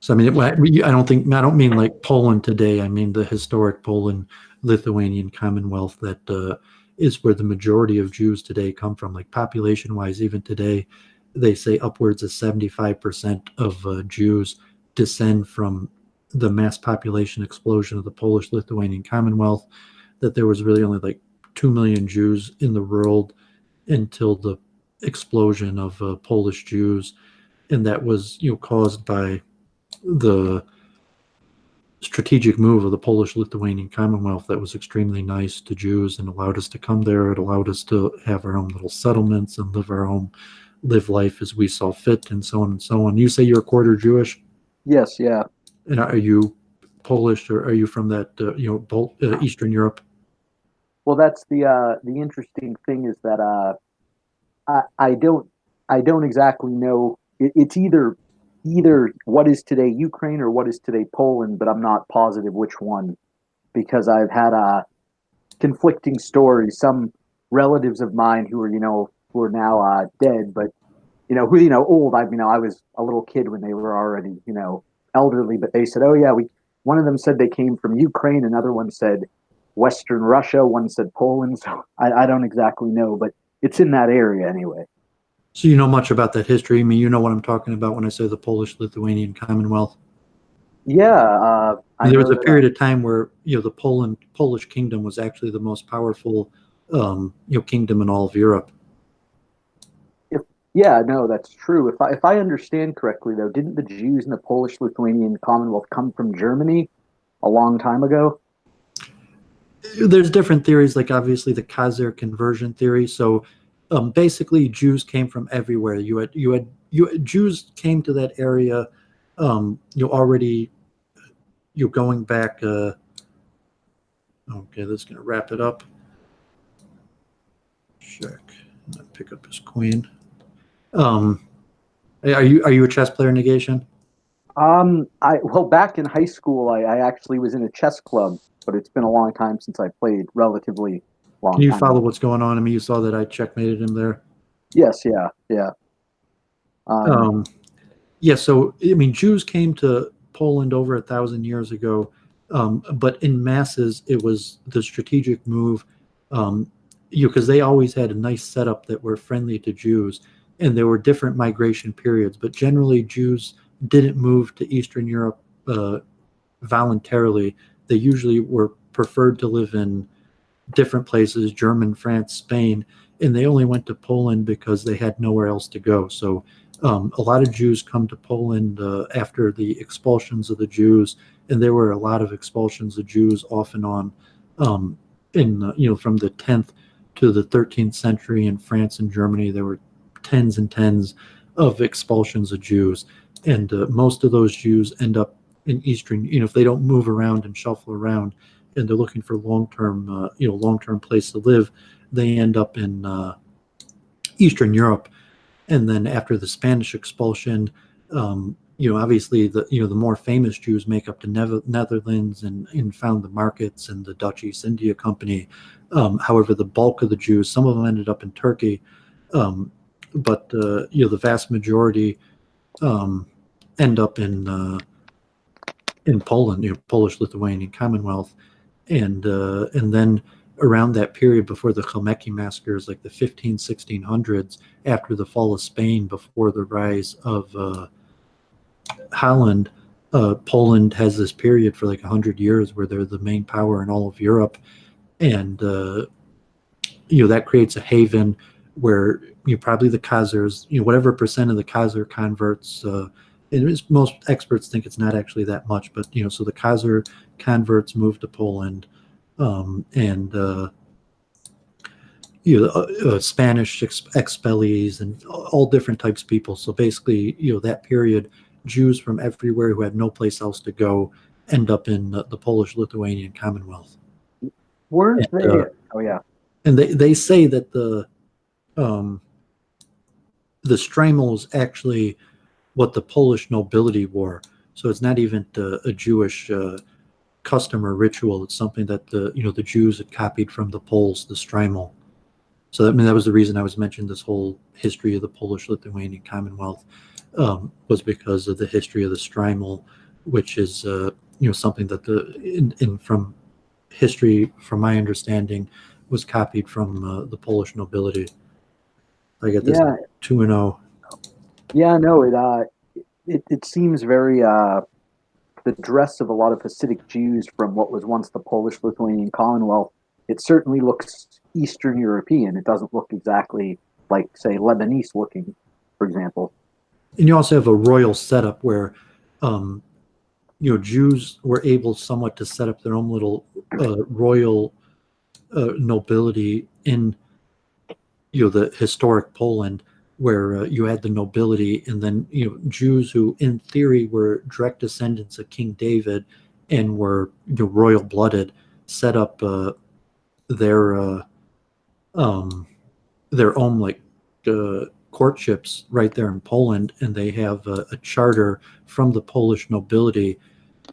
So I mean, I don't mean like Poland today. I mean the historic Poland-Lithuanian Commonwealth that is where the majority of Jews today come from. Like population-wise, even today, they say upwards of 75% of Jews descend from the mass population explosion of the Polish-Lithuanian Commonwealth. That there was really only like 2 million Jews in the world until the explosion of Polish Jews, and that was caused by the strategic move of the Polish-Lithuanian Commonwealth that was extremely nice to Jews and allowed us to come there. It allowed us to have our own little settlements and live life as we saw fit, and so on and so on. You say you're a quarter Jewish? yes, yeah. And are you Polish, or are you from that Eastern Europe? Well, that's the interesting thing is that I don't exactly know. It's either what is today Ukraine or what is today Poland, but I'm not positive which one, because I've had conflicting stories. Some relatives of mine who are now dead, but old. I was a little kid when they were already elderly, but they said, oh yeah, one of them said they came from Ukraine, another one said Western Russia, one said Poland. So I don't exactly know, but it's in that area anyway. So you know much about that history? I mean, you know what I'm talking about when I say the Polish-Lithuanian Commonwealth? Yeah. There was a period of time where the Polish kingdom was actually the most powerful kingdom in all of Europe. Yeah, no, that's true. If I understand correctly, though, didn't the Jews in the Polish-Lithuanian Commonwealth come from Germany a long time ago? There's different theories, like obviously the Khazar conversion theory. So basically, Jews came from everywhere. Jews came to that area. Already. You're going back. Okay, that's gonna wrap it up. Check. And then pick up his queen. Are you a chess player, Negation? Back in high school, I actually was in a chess club, but it's been a long time since I played. Relatively long. Can you time follow ago. what's going on? I mean, you saw that I checkmated him there. Yes, yeah. Yeah. So I mean, Jews came to Poland over 1,000 years ago, but in masses, it was the strategic move. Because they always had a nice setup that were friendly to Jews, and there were different migration periods. But generally, Jews didn't move to Eastern Europe voluntarily. They usually were preferred to live in different places: Germany, France, Spain, and they only went to Poland because they had nowhere else to go. So a lot of Jews come to Poland after the expulsions of the Jews, and there were a lot of expulsions of Jews off and on from the 10th to the 13th century in France and Germany. There were tens and tens of expulsions of Jews, and most of those Jews end up in Eastern. If they don't move around and shuffle around, and they're looking for long-term place to live, they end up in Eastern Europe. And then after the Spanish expulsion, obviously the more famous Jews make up the Netherlands and found the markets and the Dutch East India Company. However, the bulk of the Jews, some of them ended up in Turkey, but the vast majority end up in Poland, Polish-Lithuanian Commonwealth, and then around that period before the Kalmyki massacres, like the 1600s, after the fall of Spain, before the rise of Holland, Poland has this period for like 100 years where they're the main power in all of Europe, and that creates a haven where probably the Khazars, whatever percent of the Khazar converts. Most experts think it's not actually that much, but so the Khazar converts move to Poland. Spanish expellees and all different types of people. So basically, that period, Jews from everywhere who had no place else to go end up in the Polish-Lithuanian Commonwealth. Weren't they? Oh yeah. And they say that the Stramels actually what the Polish nobility wore. So it's not even a Jewish custom or ritual. It's something that the Jews had copied from the Poles, the Strymol. So that was the reason I was mentioning this whole history of the Polish-Lithuanian Commonwealth, was because of the history of the Strymol, which is something that from history, from my understanding, was copied from the Polish nobility. I get this 2-0. Yeah, no, it seems very the dress of a lot of Hasidic Jews from what was once the Polish-Lithuanian Commonwealth. It certainly looks Eastern European. It doesn't look exactly like, say, Lebanese looking, for example. And you also have a royal setup where, Jews were able somewhat to set up their own little royal nobility in, the historic Poland, where you had the nobility, and then Jews who, in theory, were direct descendants of King David and were royal blooded, set up their own courtships right there in Poland, and they have a charter from the Polish nobility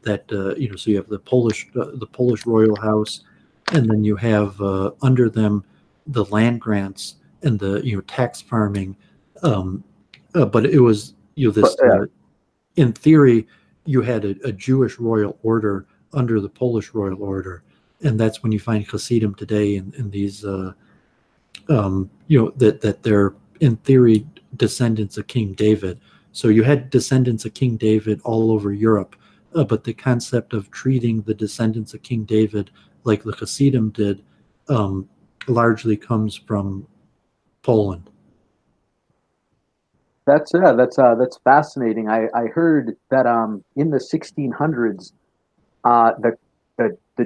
that so you have the Polish royal house, and then you have under them the land grants and the tax farming, but it was this in theory you had a Jewish royal order under the Polish royal order, and that's when you find Hasidim today in these that they're in theory descendants of King David. So you had descendants of King David all over Europe, but the concept of treating the descendants of King David like the Hasidim did largely comes from Poland. That's fascinating. I heard that in the 1600s, the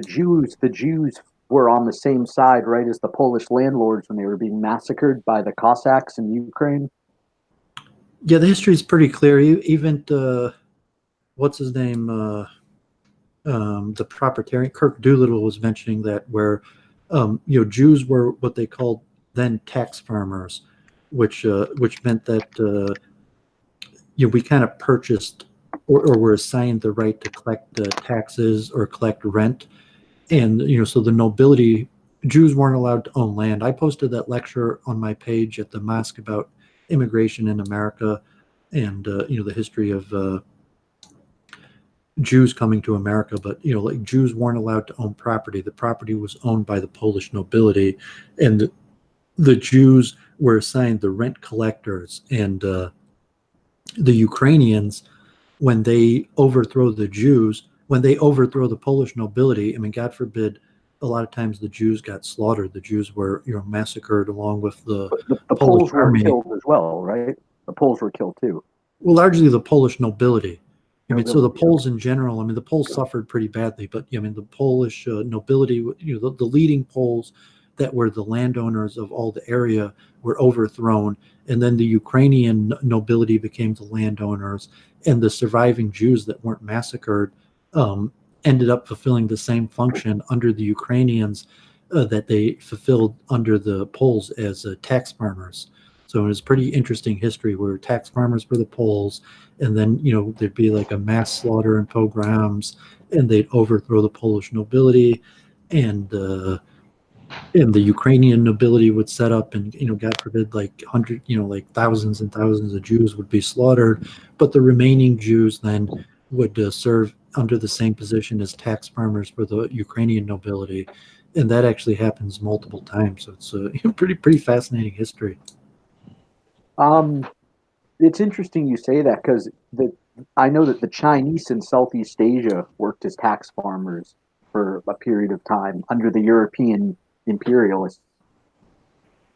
Jews were on the same side, right, as the Polish landlords when they were being massacred by the Cossacks in Ukraine. Yeah, the history is pretty clear. Even what's his name, the proprietarian Kirk Doolittle was mentioning that, where Jews were what they called then tax farmers, which meant that we kind of purchased or were assigned the right to collect taxes or collect rent. And so the nobility, Jews weren't allowed to own land. I posted that lecture on my page at the mosque about immigration in America, and the history of Jews coming to America. But Jews weren't allowed to own property. The property was owned by the Polish nobility, and the Jews were assigned the rent collectors. And the Ukrainians, when they overthrow the Jews, when they overthrow the Polish nobility, I mean, God forbid, a lot of times the Jews got slaughtered. The Jews were, massacred along with the Poles were army. killed as well, right? The Poles were killed too. Well, largely the Polish nobility. I mean, so the Poles in general, I mean, the Poles suffered pretty badly, but I mean, the Polish nobility, the leading Poles that were the landowners of all the area were overthrown, and then the Ukrainian nobility became the landowners, and the surviving Jews that weren't massacred ended up fulfilling the same function under the Ukrainians that they fulfilled under the Poles as tax farmers. So it was pretty interesting history where tax farmers for the Poles, and then there'd be like a mass slaughter and pogroms, and they'd overthrow the Polish nobility, and the Ukrainian nobility would set up, and God forbid, like thousands and thousands of Jews would be slaughtered, but the remaining Jews then would serve under the same position as tax farmers for the Ukrainian nobility, and that actually happens multiple times. So it's a pretty fascinating history. It's interesting you say that, because I know that the Chinese in Southeast Asia worked as tax farmers for a period of time under the European imperialists.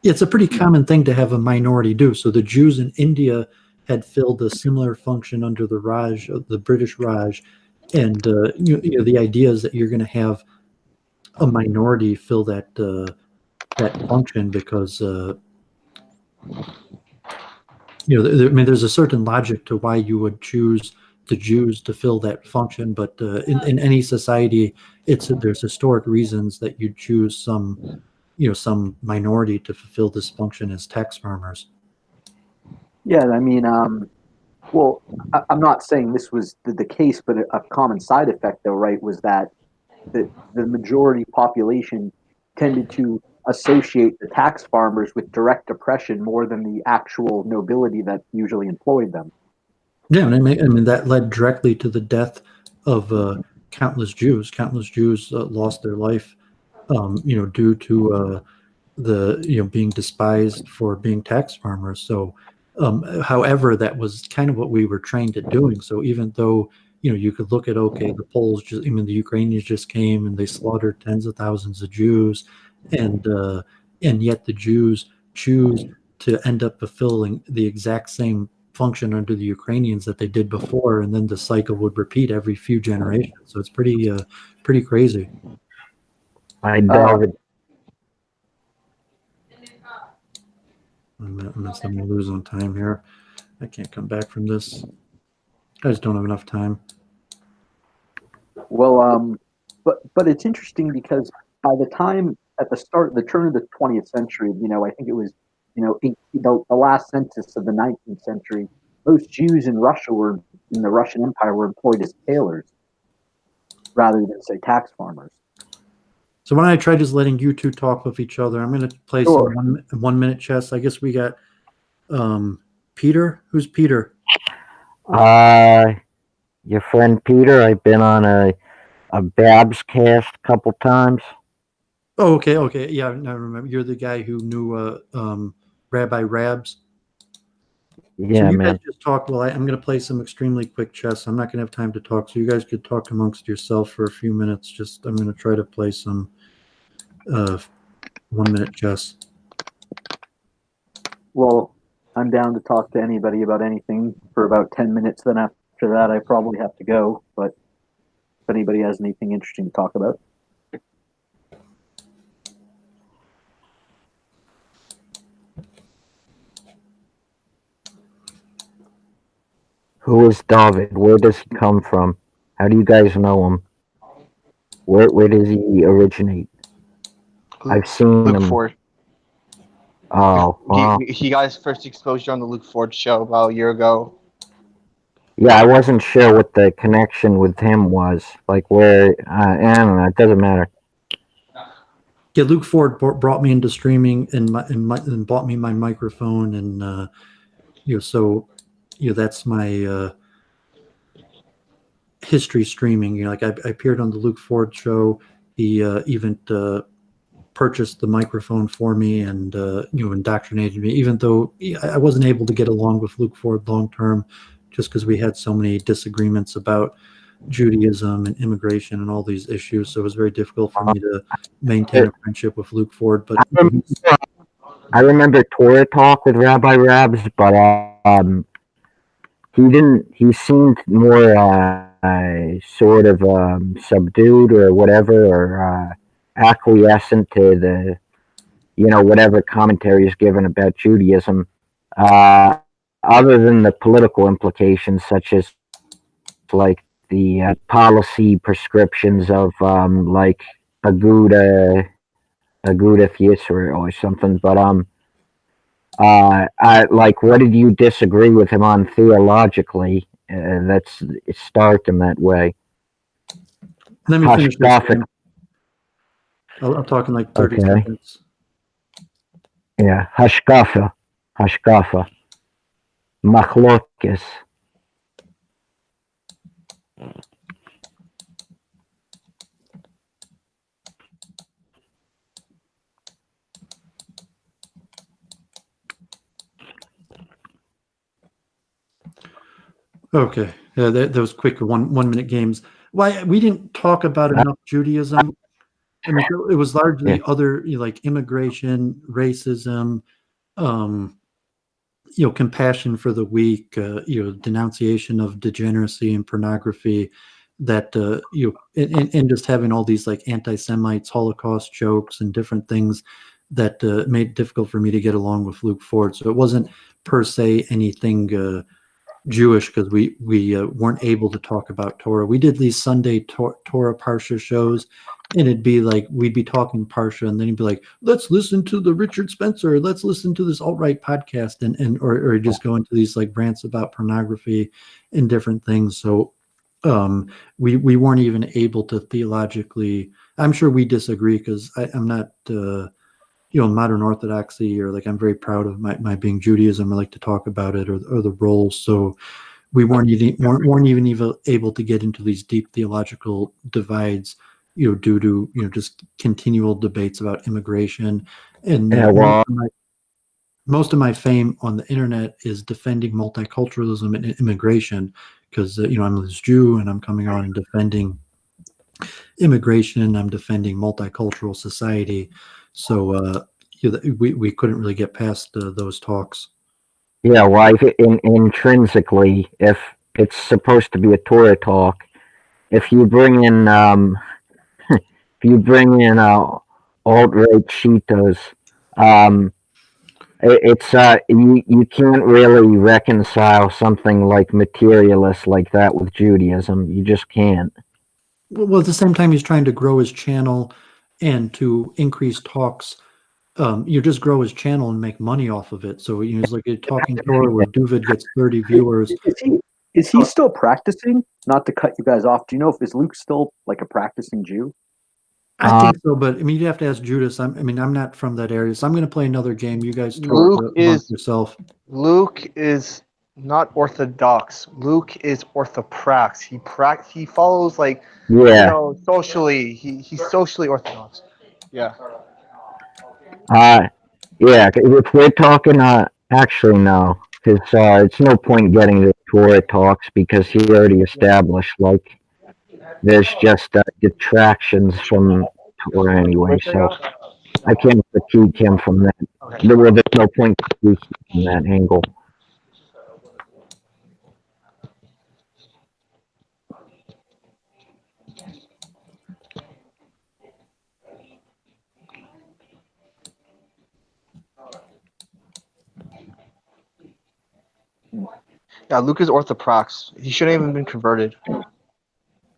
It's a pretty common thing to have a minority do. So the Jews in India had filled a similar function under the Raj, the British Raj, and the idea is that you're going to have a minority fill that function because I mean, there's a certain logic to why you would choose the Jews to fill that function, but in any society, there's historic reasons that you choose some minority to fulfill this function as tax farmers. Yeah, I mean, Well, I'm not saying this was the case, but a common side effect, though, right, was that the majority population tended to associate the tax farmers with direct oppression more than the actual nobility that usually employed them. Yeah, and I mean that led directly to the death of countless Jews. Countless Jews lost their life, due to being despised for being tax farmers. So, however, that was kind of what we were trained at doing. So even though you could look at, okay, the Poles just, I mean, the Ukrainians just came and they slaughtered tens of thousands of Jews, and yet the Jews choose to end up fulfilling the exact same function under the Ukrainians that they did before, and then the cycle would repeat every few generations. So it's pretty crazy. I David. I'm gonna lose on time here. I can't come back from this. I just don't have enough time. Well, but it's interesting because by the time at the turn of the 20th century, I think it was, the last census of the 19th century, most Jews in Russia in the Russian Empire were employed as tailors rather than, say, tax farmers. So why don't I try just letting you two talk with each other? I'm going to play some 1 minute chess. I guess we got Peter. Who's Peter? Your friend Peter. I've been on a Babs cast a couple times. Oh, okay. Yeah, I remember. You're the guy who knew Rabbi Rabs. Yeah, so you man. guys just talk. Well, I'm going to play some extremely quick chess. I'm not going to have time to talk, so you guys could talk amongst yourself for a few minutes. I'm going to try to play some 1 minute chess. Well, I'm down to talk to anybody about anything for about 10 minutes. Then after that, I probably have to go. But if anybody has anything interesting to talk about. Who is Doovid? Where does he come from? How do you guys know him? Where does he originate? I've seen Luke him. Ford. Oh, wow. He got his first exposure on the Luke Ford show about a year ago. Yeah, I wasn't sure what the connection with him was. Like where, I don't know, it doesn't matter. Yeah, Luke Ford brought me into streaming and bought me my microphone, and so that's my history streaming. Like I appeared on the Luke Ford show. He even purchased the microphone for me and indoctrinated me, even though I wasn't able to get along with Luke Ford long term, just because we had so many disagreements about Judaism and immigration and all these issues. So it was very difficult for me to maintain a friendship with Luke Ford. But I remember Torah Talk with Rabbi Rabs, but he seemed more sort of subdued or whatever, or acquiescent to the, whatever commentary is given about Judaism, other than the political implications, such as like the policy prescriptions of like Aguda Yisrael or something. But like, what did you disagree with him on theologically? That's stark in that way. let me finish this. I'll talk in like 30 seconds. Yeah, hashkafa, machlokes. Okay, those quick 1 minute games. Why we didn't talk about enough Judaism? I mean, it was largely other like immigration, racism, compassion for the weak, denunciation of degeneracy and pornography, that and just having all these like anti-Semites, Holocaust jokes, and different things that made it difficult for me to get along with Luke Ford. So it wasn't per se anything Jewish, because we weren't able to talk about Torah. We did these Sunday Torah Parsha shows, and it'd be like we'd be talking Parsha, and then he'd be like, "Let's listen to the Richard Spencer. Let's listen to this alt-right podcast," or he'd just go into these like rants about pornography and different things. So we weren't even able to theologically. I'm sure we disagree because I'm not. Modern orthodoxy, or like I'm very proud of my being Judaism. I like to talk about it, or the roles. So we weren't even able to get into these deep theological divides, due to just continual debates about immigration. And most of my fame on the internet is defending multiculturalism and immigration, because I'm this Jew and I'm coming on and defending immigration. I'm defending multicultural society. So we couldn't really get past those talks. Yeah, well, intrinsically, if it's supposed to be a Torah talk, if you bring in alt-right Cheetos, you can't really reconcile something like materialist like that with Judaism. You just can't. Well, at the same time, he's trying to grow his channel and to increase talks. You just grow his channel and make money off of it. So he's like a talking Torah where Doooovid gets 30 viewers. Is he still practicing? Not to cut you guys off. Do you know if Luke still like a practicing Jew? I think so, but I mean, you have to ask Judas. I'm not from that area, so I'm going to play another game. You guys talk amongst yourself. Luke is not Orthodox. Luke is Orthoprax. He follows like socially. He's socially Orthodox. Yeah. Yeah. If we're talking, actually no, because it's no point getting the Torah talks because he already established like there's just detractions from Torah anyway. So I can't critique him from that. Okay. There's no point critiquing from that angle. Yeah, Luke is Orthoprax. He shouldn't even been converted.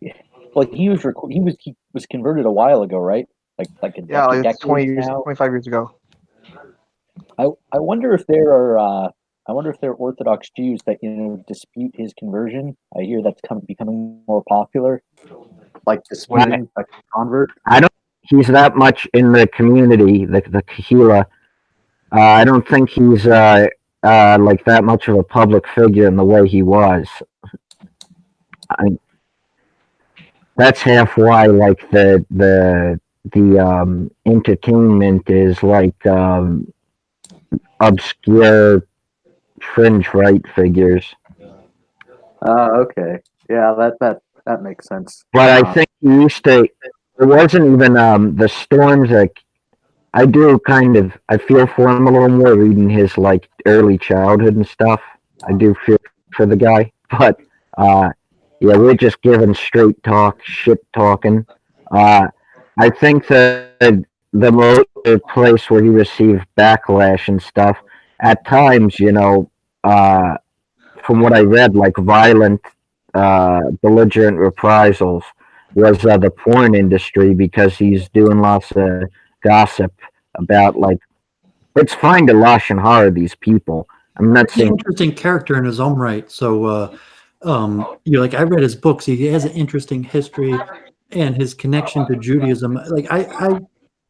Yeah. Well, he was converted a while ago, right? Like 20 years, 25 years ago. I wonder if there are Orthodox Jews that dispute his conversion. I hear that's becoming more popular, like disputing a convert. I don't. He's that much in the community, the Kahila. I don't think he's like that much of a public figure in the way he was. That's half why like the entertainment is like obscure fringe right figures. Okay. Yeah, that makes sense. But I think he used to. It wasn't even the storms that. I feel for him a little more reading his like early childhood and stuff. I do feel for the guy, but we're just giving straight talk, shit talking. I think that the most place where he received backlash and stuff at times, from what I read, like violent, belligerent reprisals was the porn industry because he's doing lots of gossip about like it's fine to lashon hara these people. I'm not saying an interesting character in his own right. So like I read his books. He has an interesting history and his connection to Judaism. Like I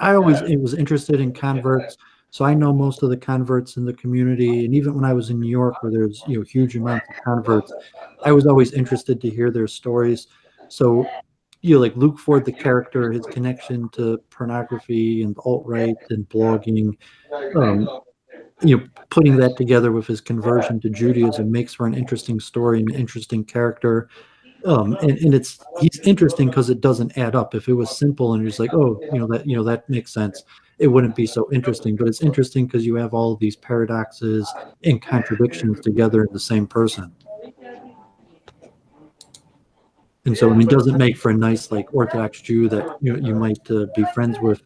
always was interested in converts, so I know most of the converts in the community. And even when I was in New York, where there's huge amounts of converts, I was always interested to hear their stories. So like Luke Ford, the character, his connection to pornography and alt-right and blogging, putting that together with his conversion to Judaism makes for an interesting story and an interesting character. And he's interesting because it doesn't add up. If it was simple and it's like, that makes sense, it wouldn't be so interesting. But it's interesting because you have all of these paradoxes and contradictions together in the same person. And so, it doesn't make for a nice, like, Orthodox Jew that you might be friends with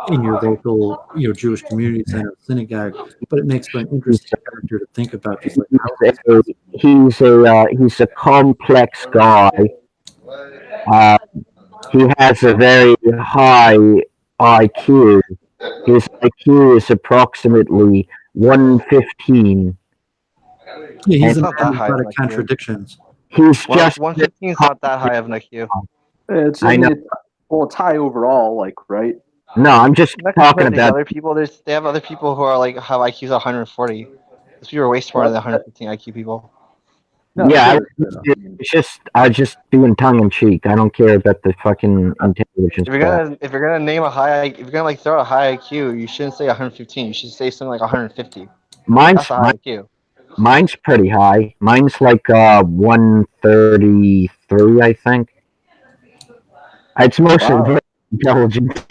in your local, Jewish community center, synagogue. But it makes for an interesting character to think about. Just like he's a complex guy. he has a very high IQ. His IQ is approximately 115. Yeah, he's It's a not man that of a high of lot an of IQ. contradictions. He's just 115 is not that high of an IQ. It's, I I mean, know. it's high overall, like, right? No, I'm just Not talking compared to about. other people. They have other people who are like have IQs of 140. Those people are way smarter than 115 IQ people. No, Yeah, sure. I mean, I was just being tongue in cheek. I don't care about the fucking intelligence part. If you're gonna name a high, if you're gonna like throw a high IQ, you shouldn't say 115. You should say something like 150. That's Mine's a high IQ. mine's pretty high. Mine's like 133, I think. It's mostly wow. verbal intelligence.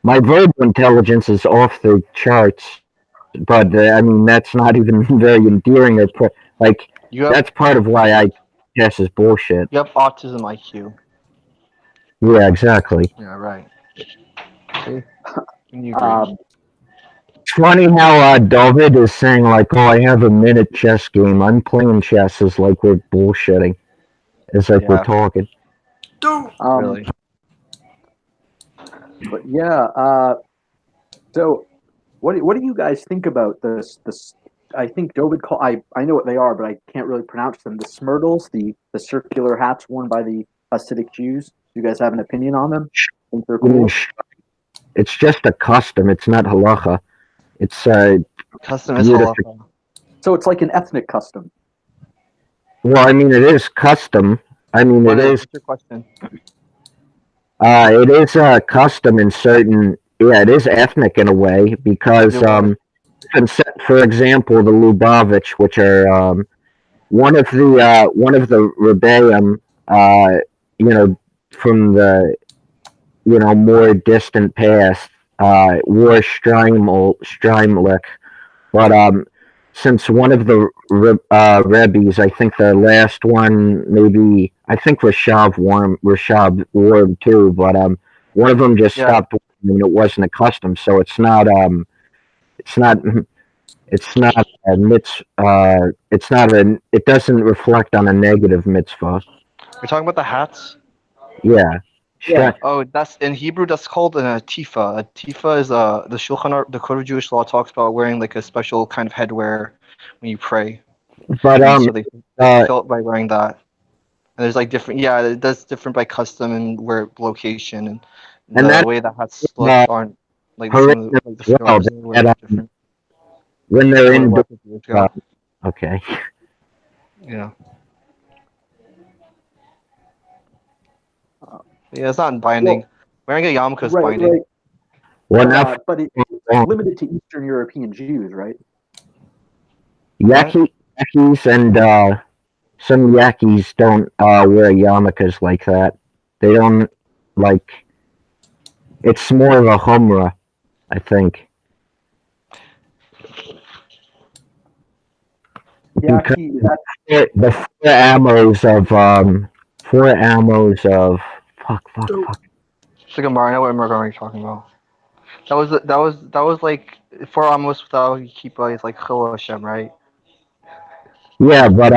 My verbal intelligence is off the charts, but I mean that's not even very endearing or like You have that's part of why I guess is bullshit. you have autism IQ. Yeah, exactly. Yeah, right. See? You agree? It's funny how David is saying like, "Oh, I have a minute chess game. I'm playing chess." Is like we're bullshitting. It's like we're Yeah. talking. Really? But yeah. So, what do you guys think about this? I think David call. I know what they are, but I can't really pronounce them. The Smurtles, the circular hats worn by the Hasidic Jews. Do you guys have an opinion on them? Think they're cool? It's just a custom. It's not halacha. It's Custom is beautiful. halacha. So it's like an ethnic custom. Well, I mean, it is custom. I mean, What it is. what's your question? It is custom in certain. Yeah, it is ethnic in a way because, Yeah, for example, the Lubavitch, which are one of the rebellium, you know, from the more distant past, wore Streimlich, but since one of the Rebbe's, I think the last one, maybe I think Rashab wore them too, but one of them just Yeah. stopped wearing them and it wasn't a custom, so it's not it's not a it's not it doesn't reflect on a negative mitzvah. You're talking about the hats? Yeah. Yeah. Oh, that's in Hebrew. That's called an atifa. A tifa is the Shulchan Aruch, the Code of Jewish Law talks about wearing like a special kind of headwear when you pray. But And so they uh, felt by wearing that. And there's like different. Yeah, that's different by custom and where location and and the that way the hats look uh, aren't like the same. Harim Like the as well. fedoras they wear is different. When they're What it in was years ago. okay. Yeah. Yeah, it's not binding. Wearing a yarmulke is Right, binding. right. Well, now But it's limited to Eastern European Jews, right? Yakis and some Yakis don't wear yarmulkes like that. They don't like. It's more of a humrah, I think. Yeah, Because the four ammos of fuck. It's like a I know what you're talking about. That was like for almost without kippah is like chil Hashem, right? Yeah, but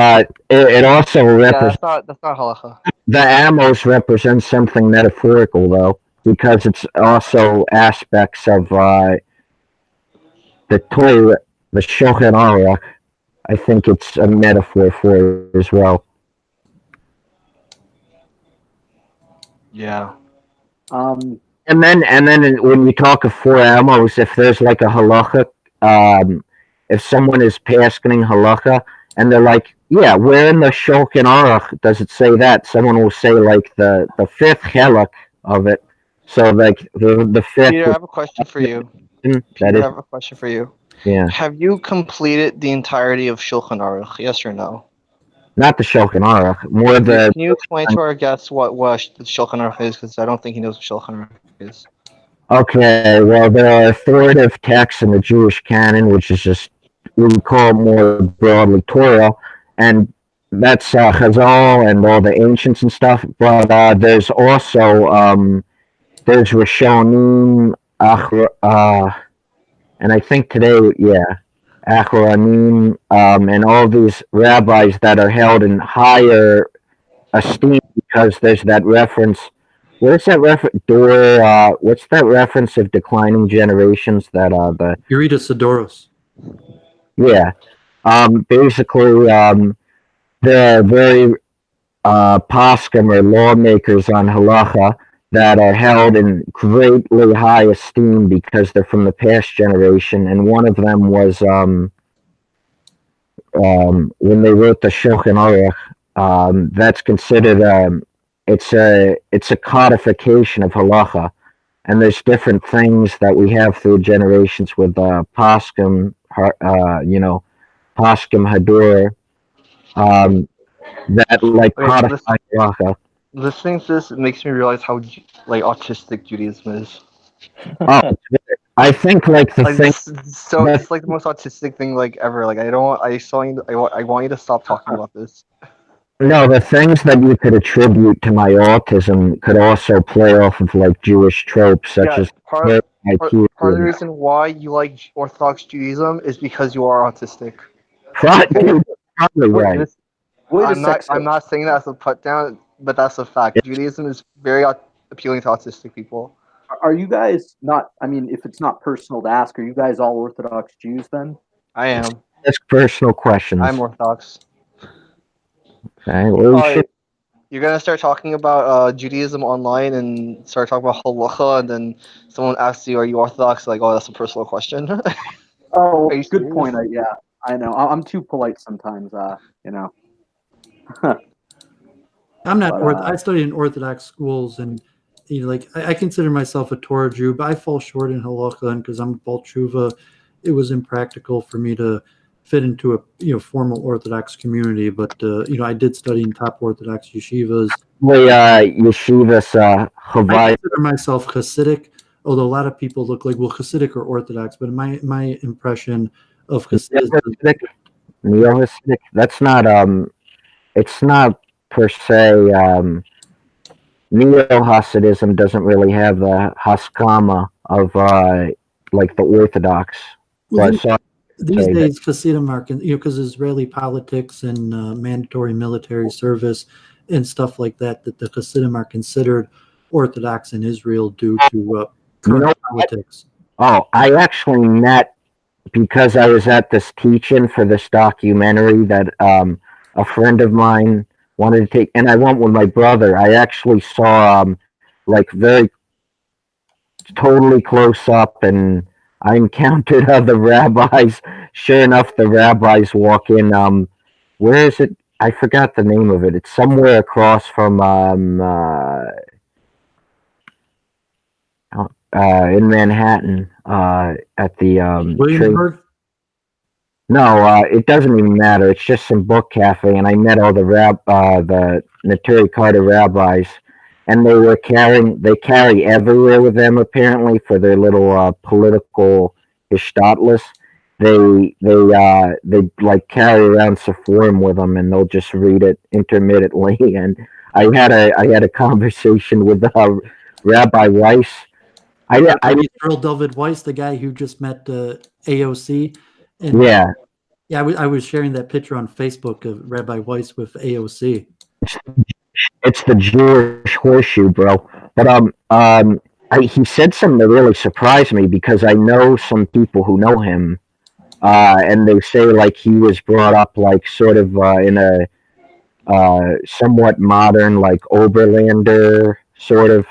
it also Yeah, represents that's not halacha. the ammos represents something metaphorical though, because it's also aspects of the Torah, the Shulchan Aruch. I think it's a metaphor for it as well. Yeah. And then when you talk of four ammos, if there's like a halacha, if someone is paskening halacha and they're like, yeah, where in the Shulchan Aruch does it say that? Someone will say like the fifth chelak of it. So like the fifth. Peter, I have a question for you. Peter, I have a question for you. Yeah. Have you completed the entirety of Shulchan Aruch? Yes or no? Not the Shulchan Aruch, more the. Can you explain to our guests what the Shulchan Aruch is? Because I don't think he knows what Shulchan Aruch is. Okay, well, there are authoritative texts in the Jewish canon, which is just, we call it more broadly Torah, and that's Chazal and all the ancients and stuff, but there's also, there's Rishonim, and I think today, yeah, Achronim, and all these rabbis that are held in higher esteem because there's that reference where's that reference? What's that reference of declining generations? That the Eurytus Sidoros. yeah. Basically, there are very poskim or lawmakers on halacha that are held in greatly high esteem because they're from the past generation, and one of them was when they wrote the Shulchan Aruch. That's considered it's a codification of halacha, and there's different things that we have through generations with poskim, poskim hadur, that like Wait, codify halacha. listening to this makes me realize how like autistic Judaism is. Oh, I think like the Like thing. it's like the most autistic thing like ever. Like I don't. I want you to stop talking about this. No, the things that you could attribute to my autism could also play off of like Jewish tropes, such as part low of IQ. the reason why you like Orthodox Judaism is because you are autistic. Dude, probably right. Wait a I'm sec. not saying that as a put down, but that's a fact. Judaism is very appealing to autistic people. Are you guys not? I mean, if it's not personal to ask, are you guys all Orthodox Jews then? I am. That's personal questions. I'm Orthodox. Okay, well, You're gonna start talking about Judaism online and start talking about halacha, and then someone asks you, "Are you Orthodox?" Like, oh, that's a personal question. Oh, Are you good serious? point. Yeah, I know. I'm too polite sometimes. You know. I'm not. But, I studied in Orthodox schools, and like I consider myself a Torah Jew, but I fall short in halacha, and because I'm a Baal Tshuva, it was impractical for me to fit into a formal Orthodox community. But I did study in top Orthodox yeshivas. yeshivas, I Hawaii. consider myself Hasidic, although a lot of people look like Hasidic or Orthodox. But my impression of Hasidism, Neo-Hasidic. That's not it's not per se Neo-Hasidism doesn't really have the Haskama of like the Orthodox. well, But so these days Hasidim are, because Israeli politics and mandatory military service and stuff like that the Hasidim are considered Orthodox in Israel due to current politics. Oh, I actually met because I was at this teach-in for this documentary that a friend of mine wanted to take, and I went with my brother. I actually saw like very totally close up, and I encountered other rabbis. Sure enough, the rabbis walk in. Where is it? I forgot the name of it. It's somewhere across from in Manhattan at the Williamsburg? No, it doesn't even matter. It's just some book cafe, and I met all the the Naturi Carter rabbis, and they carry everywhere with them apparently for their little political hishtadlus. They like carry around Sephurim with them, and they'll just read it intermittently. And I had a conversation with Rabbi Weiss. Earl David Weiss, the guy who just met AOC. And yeah. I was sharing that picture on Facebook of Rabbi Weiss with AOC. It's the Jewish horseshoe, bro. But he said something that really surprised me because I know some people who know him, and they say like he was brought up like sort of in a somewhat modern like Oberlander sort of.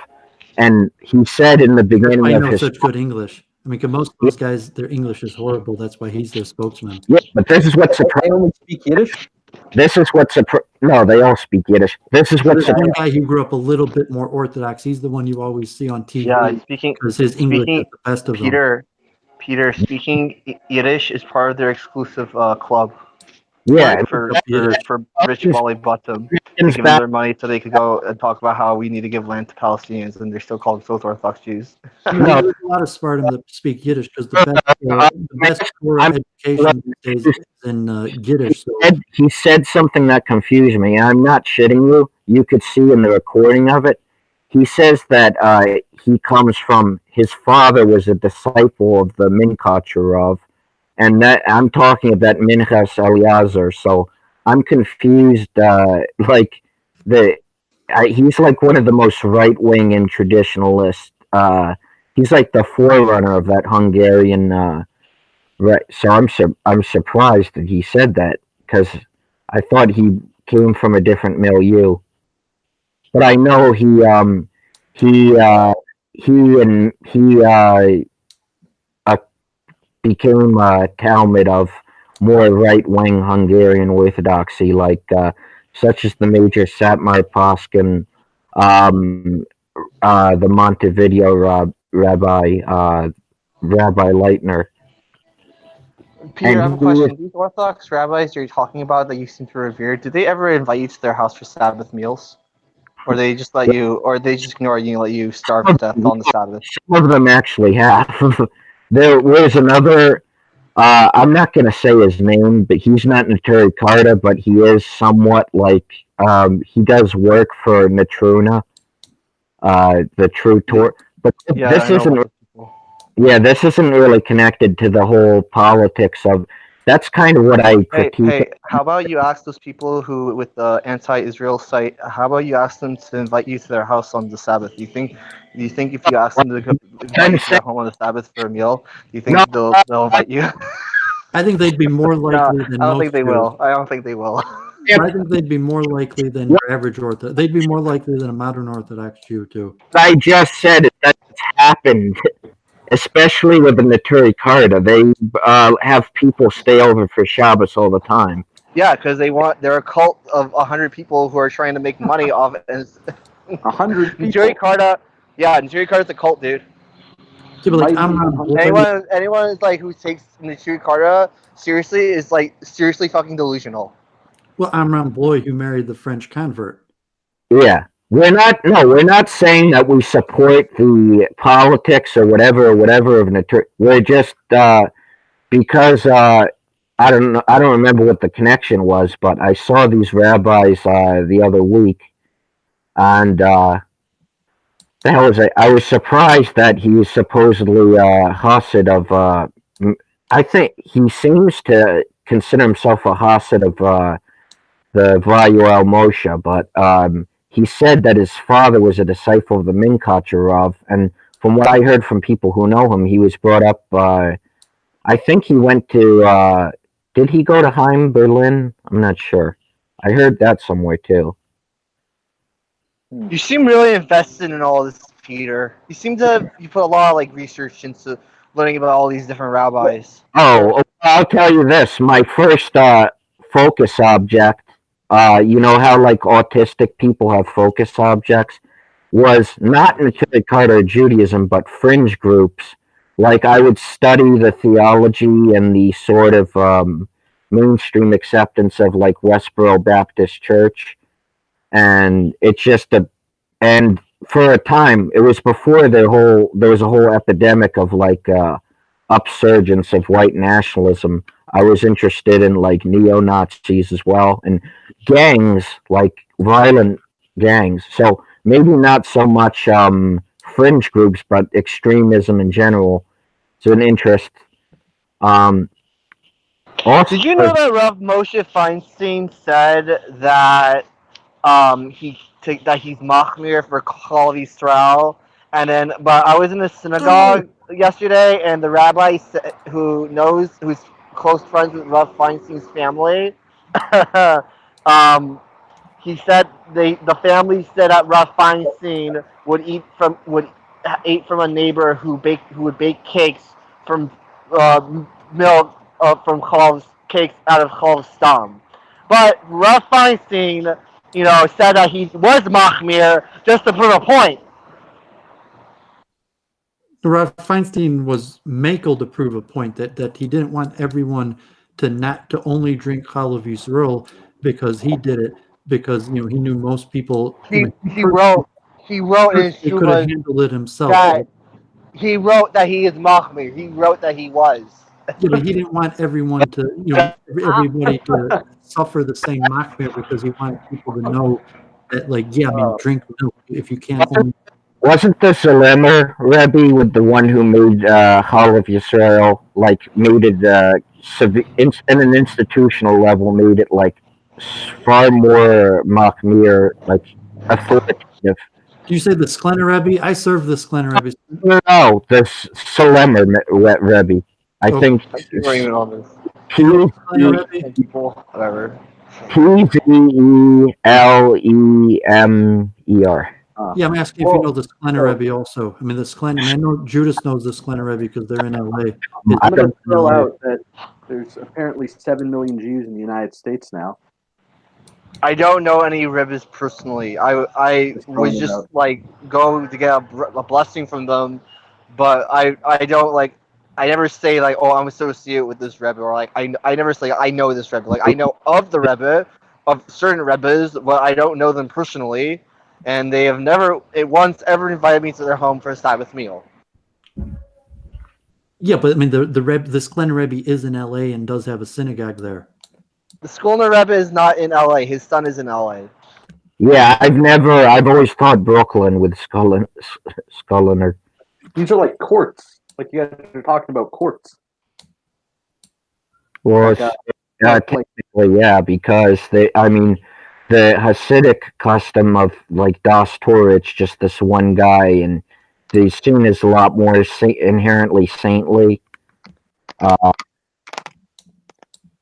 And he said in the beginning I of know his such good English. I mean, 'cause most of those guys, their English is horrible. That's why he's their spokesman. Yeah, but this is what They only speak Yiddish. This is what no, they all speak Yiddish. This is what There's one guy who grew up a little bit more Orthodox. He's the one you always see on TV. Yeah, because his English is the best of them. Peter, speaking Yiddish is part of their exclusive club. Yeah, for rich Wally bottom. They give them their money so they could go and talk about how we need to give land to Palestinians, and they're still called themselves Orthodox Jews. No, there's a lot of Spartans that speak Yiddish because the best Torah education these days is in Yiddish. So. He said something that confused me. I'm not shitting you. You could see in the recording of it. He says that he comes from his father was a disciple of the Minkacherov, and that I'm talking about Minchas Eliezer. So I'm confused. Like he's like one of the most right wing and traditionalist. He's like the forerunner of that Hungarian. Right. So I'm surprised that he said that because I thought he came from a different milieu. But I know he uh, became a Talmud of more right wing Hungarian Orthodoxy, like such as the major Satmar Poskin, um, the Montevideo Rabbi Rabbi Leitner. Peter, I have a And question. These Orthodox rabbis you're talking about that you seem to revere, do they ever invite you to their house for Sabbath meals? Or they just let you, or they just ignore you and let you starve to death on the Sabbath? some of them actually have. There was another. I'm not going to say his name, but he's not Naturi Carta, but he is somewhat like he does work for Natruna, the True Tour. But Yeah, this I know isn't. about those people. Yeah, this isn't really connected to the whole politics of. That's kind of what I critique. Hey, how about you ask those people who, with the anti-Israel site, how about you ask them to invite you to their house on the Sabbath? Do you think if you ask them to invite you to their home on the Sabbath for a meal, do you think No. they'll invite you? I think they'd be more No, likely than I don't most think they Jews. will. I don't think they will. I think they'd be more likely than your average Orthodox. They'd be more likely than a modern Orthodox Jew too. What I just said is that's happened, especially with the Naturi Carta. They have people stay over for Shabbos all the time. Yeah, because they're a cult of 100 people who are trying to make money off it. And 100 people. Njuri Carta, yeah, Njuri Carta's a cult, dude. Yeah, but like Might be Amram 100. Boy, Anyone is like who takes Njuri Carta seriously is like seriously fucking delusional. well, Amram Boy, who married the French convert. Yeah. We're not saying that we support the politics or whatever of Naturi. We're just because I don't remember what the connection was, but I saw these rabbis the other week, and I was surprised that he was supposedly Hassid of. I think he seems to consider himself a Hassid of the Vayuel Moshe, but he said that his father was a disciple of the Minkacher Rav, and from what I heard from people who know him, he was brought up. I think he went to. Did he go to Heim, Berlin? I'm not sure. I heard that somewhere too. You seem really invested in all this, Peter. You put a lot of like research into learning about all these different rabbis. Oh, I'll tell you this. My first focus object, you know how like autistic people have focus objects, was not Naturi Carta or Judaism, but fringe groups. Like I would study the theology and the sort of mainstream acceptance of like Westboro Baptist Church, and it's just and for a time it was before there was a whole epidemic of like upsurgence of white nationalism. I was interested in like neo-Nazis as well and gangs, like violent gangs. So maybe not so much fringe groups, but extremism in general. It's an interest. Also, Did you know that Rav Moshe Feinstein said that that he's machmir for Chol Yisrael, but I was in a synagogue yesterday, and the rabbi who's close friends with Rav Feinstein's family, he said the family said that Rav Feinstein ate from a neighbor who would bake cakes from milk from Chov's cakes out of Chov's stam. But Rav Feinstein, said that he was machmir just to prove a point. Rav Feinstein was makel to prove a point that he didn't want everyone to only drink Chalav Yisrael because he did it because he knew most people. He wrote in his he could have Shuvah handled it himself. that he wrote that he is machmir. He wrote that he was. Yeah, but he didn't want everyone to, everybody to suffer the same machmir because he wanted people to know that, like, yeah, I mean, drink milk if you can't. Wasn't the Zalemer Rebbe with the one who made Chalav Yisrael, like made it in an institutional level, made it like far more machmir, like authoritative. Do you say the Sklener Rebbe? I served the Sklener Rebbe. No, the Solemer Rebbe. I Oh, think I think we're even on this. do you know the Sklener Rebbe? People, whatever. P-Z-E-L-E-M-E-R. Yeah, I'm asking if you know the Sklener Rebbe also. I mean, the Sklener. I mean, I know Judas knows the Sklener Rebbe because they're in LA. I'm going to throw out that there's apparently 7 million Jews in the United States now. I don't know any Rebbes personally. I Just was throwing it just out. like go to get a blessing from them, but I don't like. I never say like, oh, I'm associated with this Rebbe, or like I never say I know this Rebbe. Like I know of the Rebbe, of certain Rebbes, but I don't know them personally, and they have never once ever invited me to their home for a Sabbath meal. Yeah, but I mean, the Sklener Rebbe is in LA and does have a synagogue there. The Skolner Rebbe is not in L.A. His son is in L.A. Yeah, I've always thought Brooklyn with Sculliner. These are like courts. Like you guys are talking about courts. Well, Like, technically, yeah, because the Hasidic custom of like Das Torah, it's just this one guy, and the scene is a lot more inherently saintly.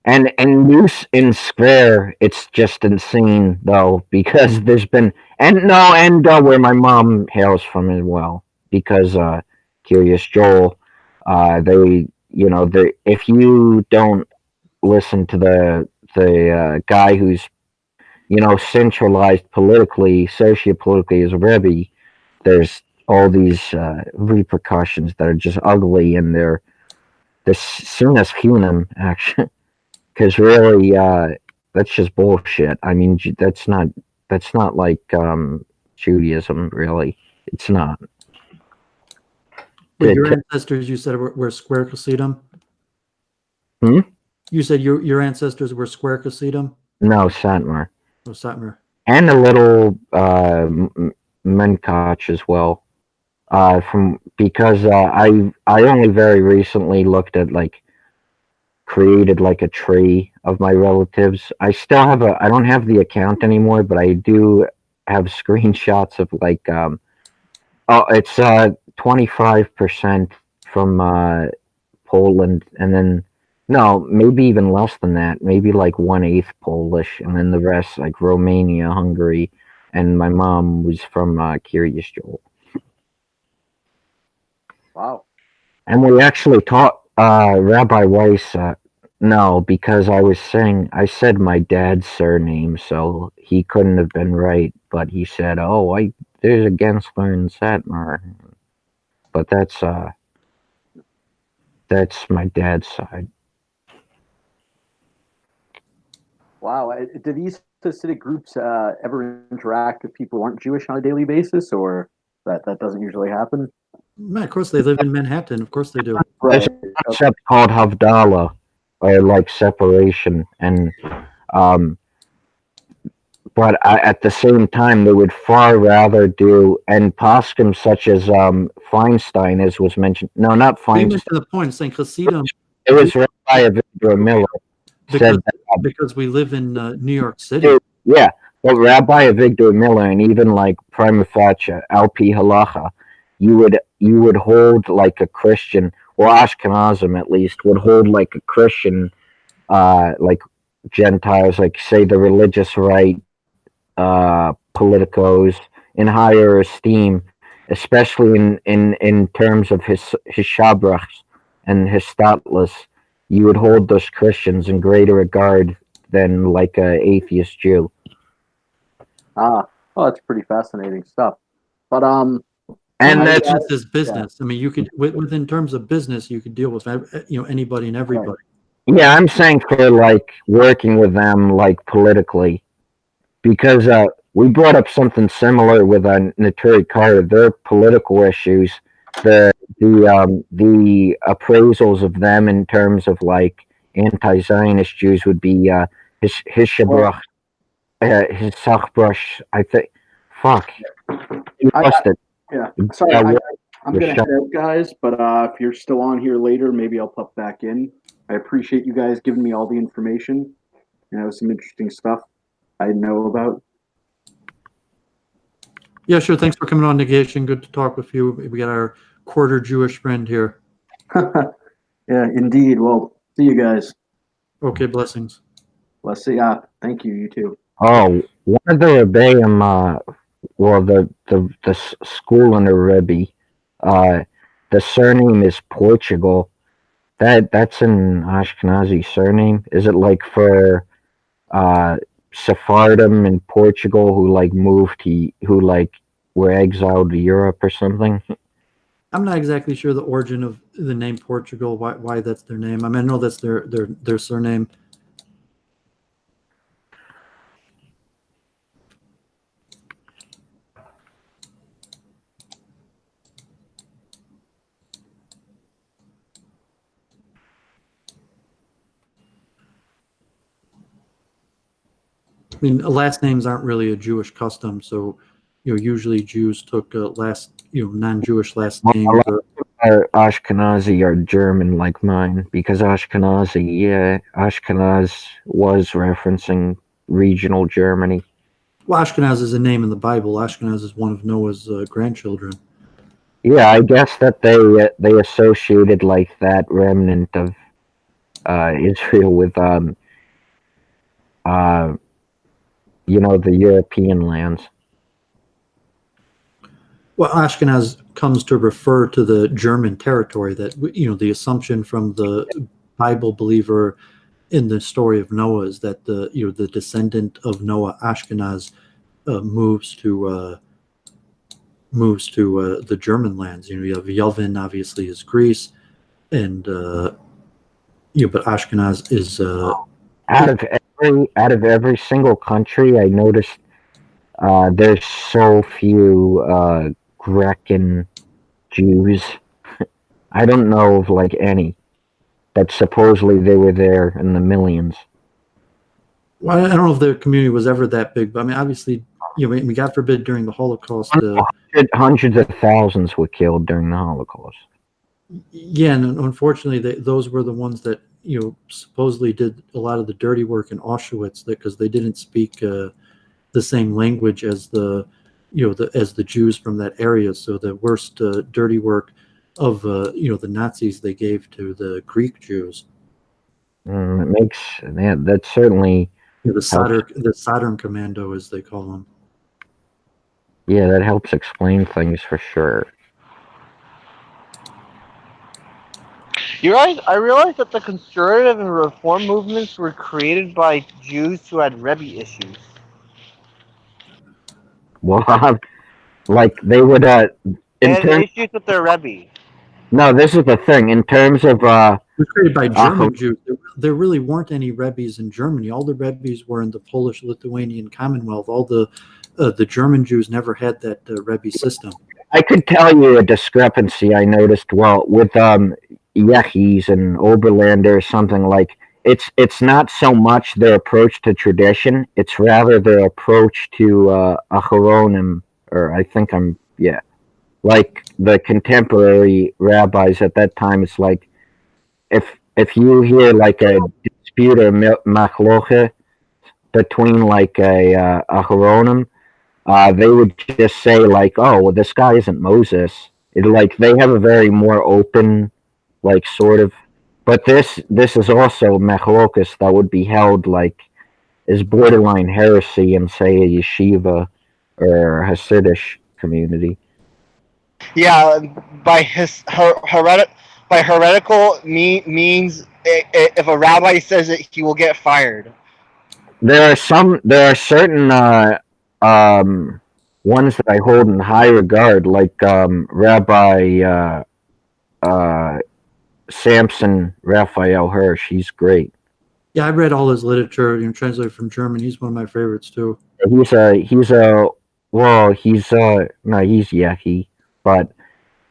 And Noose in Square, it's just insane though, because there's been and where my mom hails from as well, because Curious Joel, they they if you don't listen to the guy who's centralized politically, sociopolitically as a Rebbe, there's all these repercussions that are just ugly, and they're seen as human actually. Because really, that's just bullshit. I mean, that's not like Judaism, really. It's not. But your ancestors, you said, were square Hasidim? Hmm? You said your ancestors were square Hasidim? No, Satmar. Oh, Satmar. And a little Menkach as well. Because I only very recently looked at created like a tree of my relatives. I still have I don't have the account anymore, but I do have screenshots of it's 25% from Poland, and then no, maybe even less than that, maybe like 1/8 Polish, and then the rest like Romania, Hungary, and my mom was from Curious Joel. wow. And we actually taught Rabbi Weiss. No, because I said my dad's surname, so he couldn't have been right. But he said, "Oh, there's a Gensler and Satmar," but that's my dad's side. Wow. Do these Hasidic groups ever interact with people who aren't Jewish on a daily basis, or that doesn't usually happen? Man, of course, they live in Manhattan. Of course they do. Right. There's a concept called Havdalah, or like separation, and but at the same time, they would far rather do, and poskim such as Feinstein, as was mentioned. No, not They Feinstein. went to the point saying Hasidim It was Rabbi Avigdor Miller said because we live in New York City. Yeah, but Rabbi Avigdor Miller, and even like prima facie, Al-Pi Halacha, you would hold like a Christian, or Ashkenazim at least, would hold like a Christian, like Gentiles, like say the religious right, politicos, in higher esteem, especially in terms of his shabrachs and his statlas. You would hold those Christians in greater regard than like a atheist Jew. Oh, that's pretty fascinating stuff. But and that's just as business. Yeah. I mean, you could within terms of business, you could deal with anybody and everybody. Right. Yeah, I'm saying for like working with them like politically, because we brought up something similar with Naturi Carter. Their political issues, the appraisals of them in terms of like anti-Zionist Jews would be his shabrach, his sachbrush. I think. Fuck. You lost it. Yeah. Sorry, I'm gonna head out, guys. But if you're still on here later, maybe I'll pop back in. I appreciate you guys giving me all the information. Some interesting stuff I know about. Yeah, sure. Thanks for coming on, Negation. Good to talk with you. We got our quarter Jewish friend here. Yeah, indeed. Well, see you guys. Okay, blessings. Let's see. Thank you. You too. Oh, one of the Rebbeim, well, the school under Rebbe, the surname is Portugal. That's an Ashkenazi surname. Is it like for Sephardim in Portugal who like who like were exiled to Europe or something? I'm not exactly sure the origin of the name Portugal, why that's their name. I mean, I know that's their surname. I mean, last names aren't really a Jewish custom, so usually Jews took non-Jewish last Well, a names. lot of Ashkenazi are German like mine because Ashkenaz was referencing regional Germany. Well, Ashkenaz is a name in the Bible. Ashkenaz is one of Noah's grandchildren. Yeah, I guess that they associated like that remnant of Israel with the European lands. Well, Ashkenaz comes to refer to the German territory that, the assumption from the Bible believer in the story of Noah is that the descendant of Noah, Ashkenaz, moves to the German lands. You have Yavin, obviously, is Greece, and but Ashkenaz is out of every single country. I noticed there's so few Grecan Jews. I don't know of like any, but supposedly they were there in the millions. Well, I don't know if the community was ever that big, but I mean, obviously, God forbid, during the Holocaust. Hundreds of thousands were killed during the Holocaust. Yeah, and unfortunately, those were the ones that supposedly did a lot of the dirty work in Auschwitz, because they didn't speak the same language as the Jews from that area. So the worst dirty work of the Nazis they gave to the Greek Jews. That certainly The Southern Commando, as they call them. Yeah, that helps explain things for sure. You're right. I realized that the conservative and reform movements were created by Jews who had Rebbe issues. Well, like they would Issues with their Rebbe. No, this is the thing. In terms of created by German Jews, there really weren't any Rebbe's in Germany. All the Rebbe's were in the Polish-Lithuanian Commonwealth. All the German Jews never had that Rebbe system. I could tell you a discrepancy I noticed. Well, with Yechis and Oberlander or something, like it's not so much their approach to tradition; it's rather their approach to Aharonim, or I think like the contemporary rabbis at that time. It's like if you hear like a dispute or machloche between like a Aharonim, they would just say like, "Oh, well, this guy isn't Moses." Like they have a very more open, like sort of. But this is also machlokas that would be held like is borderline heresy in say a yeshiva or Hasidic community. Yeah, by heretical means if a rabbi says it, he will get fired. There are certain ones that I hold in high regard, like Rabbi Samson Raphael Hirsch. He's great. Yeah, I read all his literature, translated from German. He's one of my favorites too. He's Yehi, but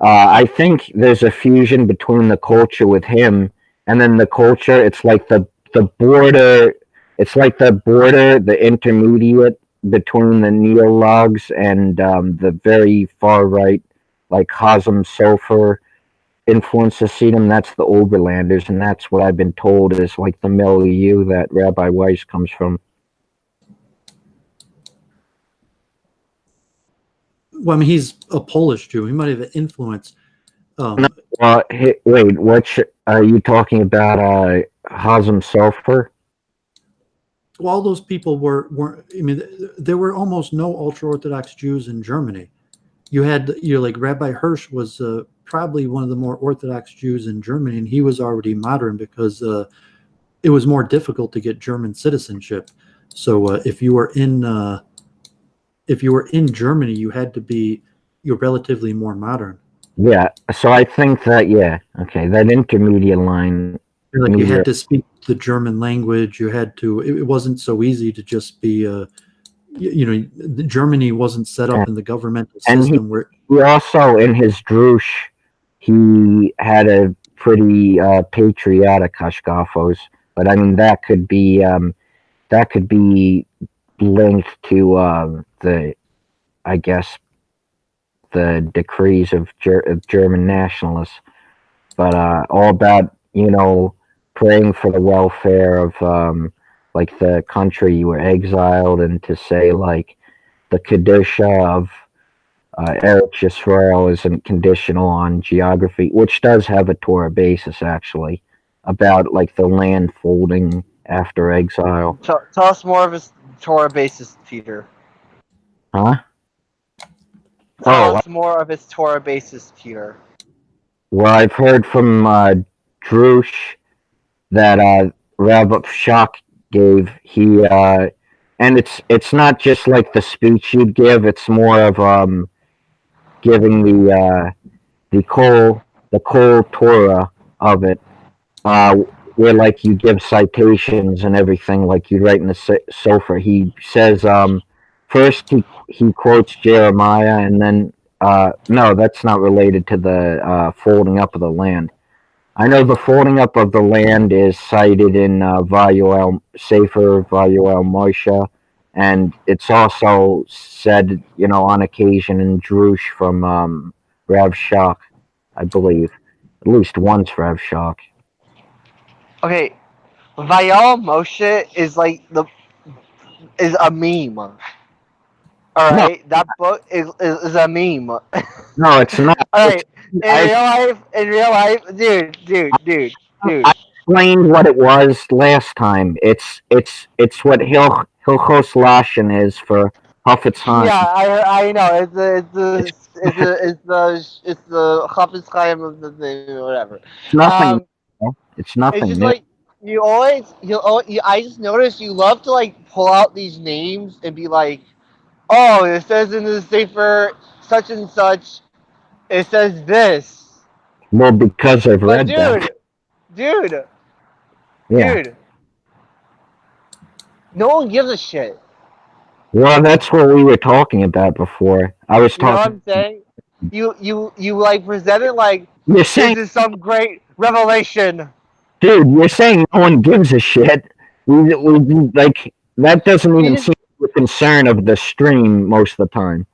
I think there's a fusion between the culture with him and then the culture. It's like the border. It's like the intermediate between the neologs and the very far right, like Hazem Sofer influence Hasidim. That's the Oberlanders, and that's what I've been told is like the milieu that Rabbi Weiss comes from. Yeah, I read all his literature. Translated from German. He's one of my favorites too. Yeah, by heretical means if a rabbi says it, he will get fired. Yeah, Yeah, Well, I mean, he's a Polish Jew. He might have an influence. Well, hey, wait, are you talking about? Hazem Sofer? Well, all those people weren't. I mean, there were almost no ultra-Orthodox Jews in Germany. You had, like Rabbi Hirsch was probably one of the more Orthodox Jews in Germany, and he was already modern because it was more difficult to get German citizenship. So if you were in Germany, you had to be relatively more modern. Yeah. So I think that that intermediate line. Like you had to speak the German language. You had to. It wasn't so easy to just be. Germany wasn't set up in the governmental system where. He also, in his drush, he had a pretty patriotic hashkafos, but I mean that could be linked to I guess the decrees of German nationalists, but all about praying for the welfare of like the country you were exiled, and to say like the kedusha of Eretz Yisrael isn't conditional on geography, which does have a Torah basis actually, about like the land folding after exile. Tell us more of his Torah basis, Peter. Huh? Tell us more of his Torah basis, Peter. Well, I've heard from Drush that Rabbi Shach gave. He and it's not just like the speech you'd give. It's more of giving the whole Torah of it, where like you give citations and everything, like you write in the Sofer. He says first he quotes Jeremiah, and then no, that's not related to the folding up of the land. I know the folding up of the land is cited in Sefer Vayuel Moshe, and it's also said, on occasion in Drush from Rav Shach, I believe. At least once Rav Shach. Okay, Vayuel Moshe is like is a meme. All right, that book is a meme. No, it's not. All right, in real life, dude. I explained what it was last time. It's what Hilchos Lashon is for Hafetz Chaim. Yeah, I know. It's the Chafetz Chaim of the thing, or whatever. It's nothing. It's nothing. It's just new. like I just noticed you love to like pull out these names and be like, oh, it says in the Sefer such and such, it says this. Well, because I've read that. Dude. No one gives a shit. Well, that's what we were talking about before. I was talking. You know what I'm saying? You like present it like you're saying this is some great revelation. Dude, you're saying no one gives a shit. We like that doesn't even seem the concern of the stream most of the time.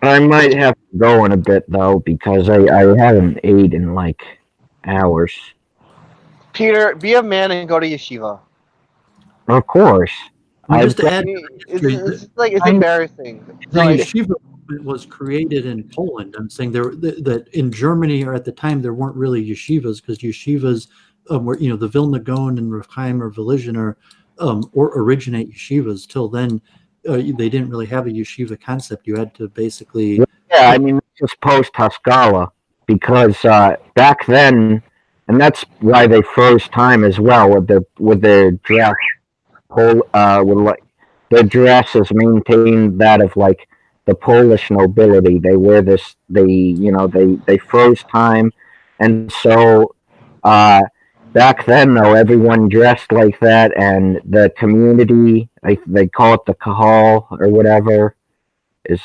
I might have to go in a bit though, because I haven't ate in like hours. Peter, be a man and go to yeshiva. Of course. Just to add, it's embarrassing. The yeshiva movement was created in Poland. I'm saying that in Germany, or at the time, there weren't really yeshivas, because yeshivas were, the Vilna Gaon and Rav Chaim or Volozhin or originate yeshivas. Till then, they didn't really have a yeshiva concept. You had to basically. Yeah, I mean, this is post Haskalah, because back then, and that's why they froze time as well with their dress. Their dress is maintained that of like the Polish nobility. They wear this. They froze time, and so back then though everyone dressed like that, and the community, they call it the kahal or whatever, is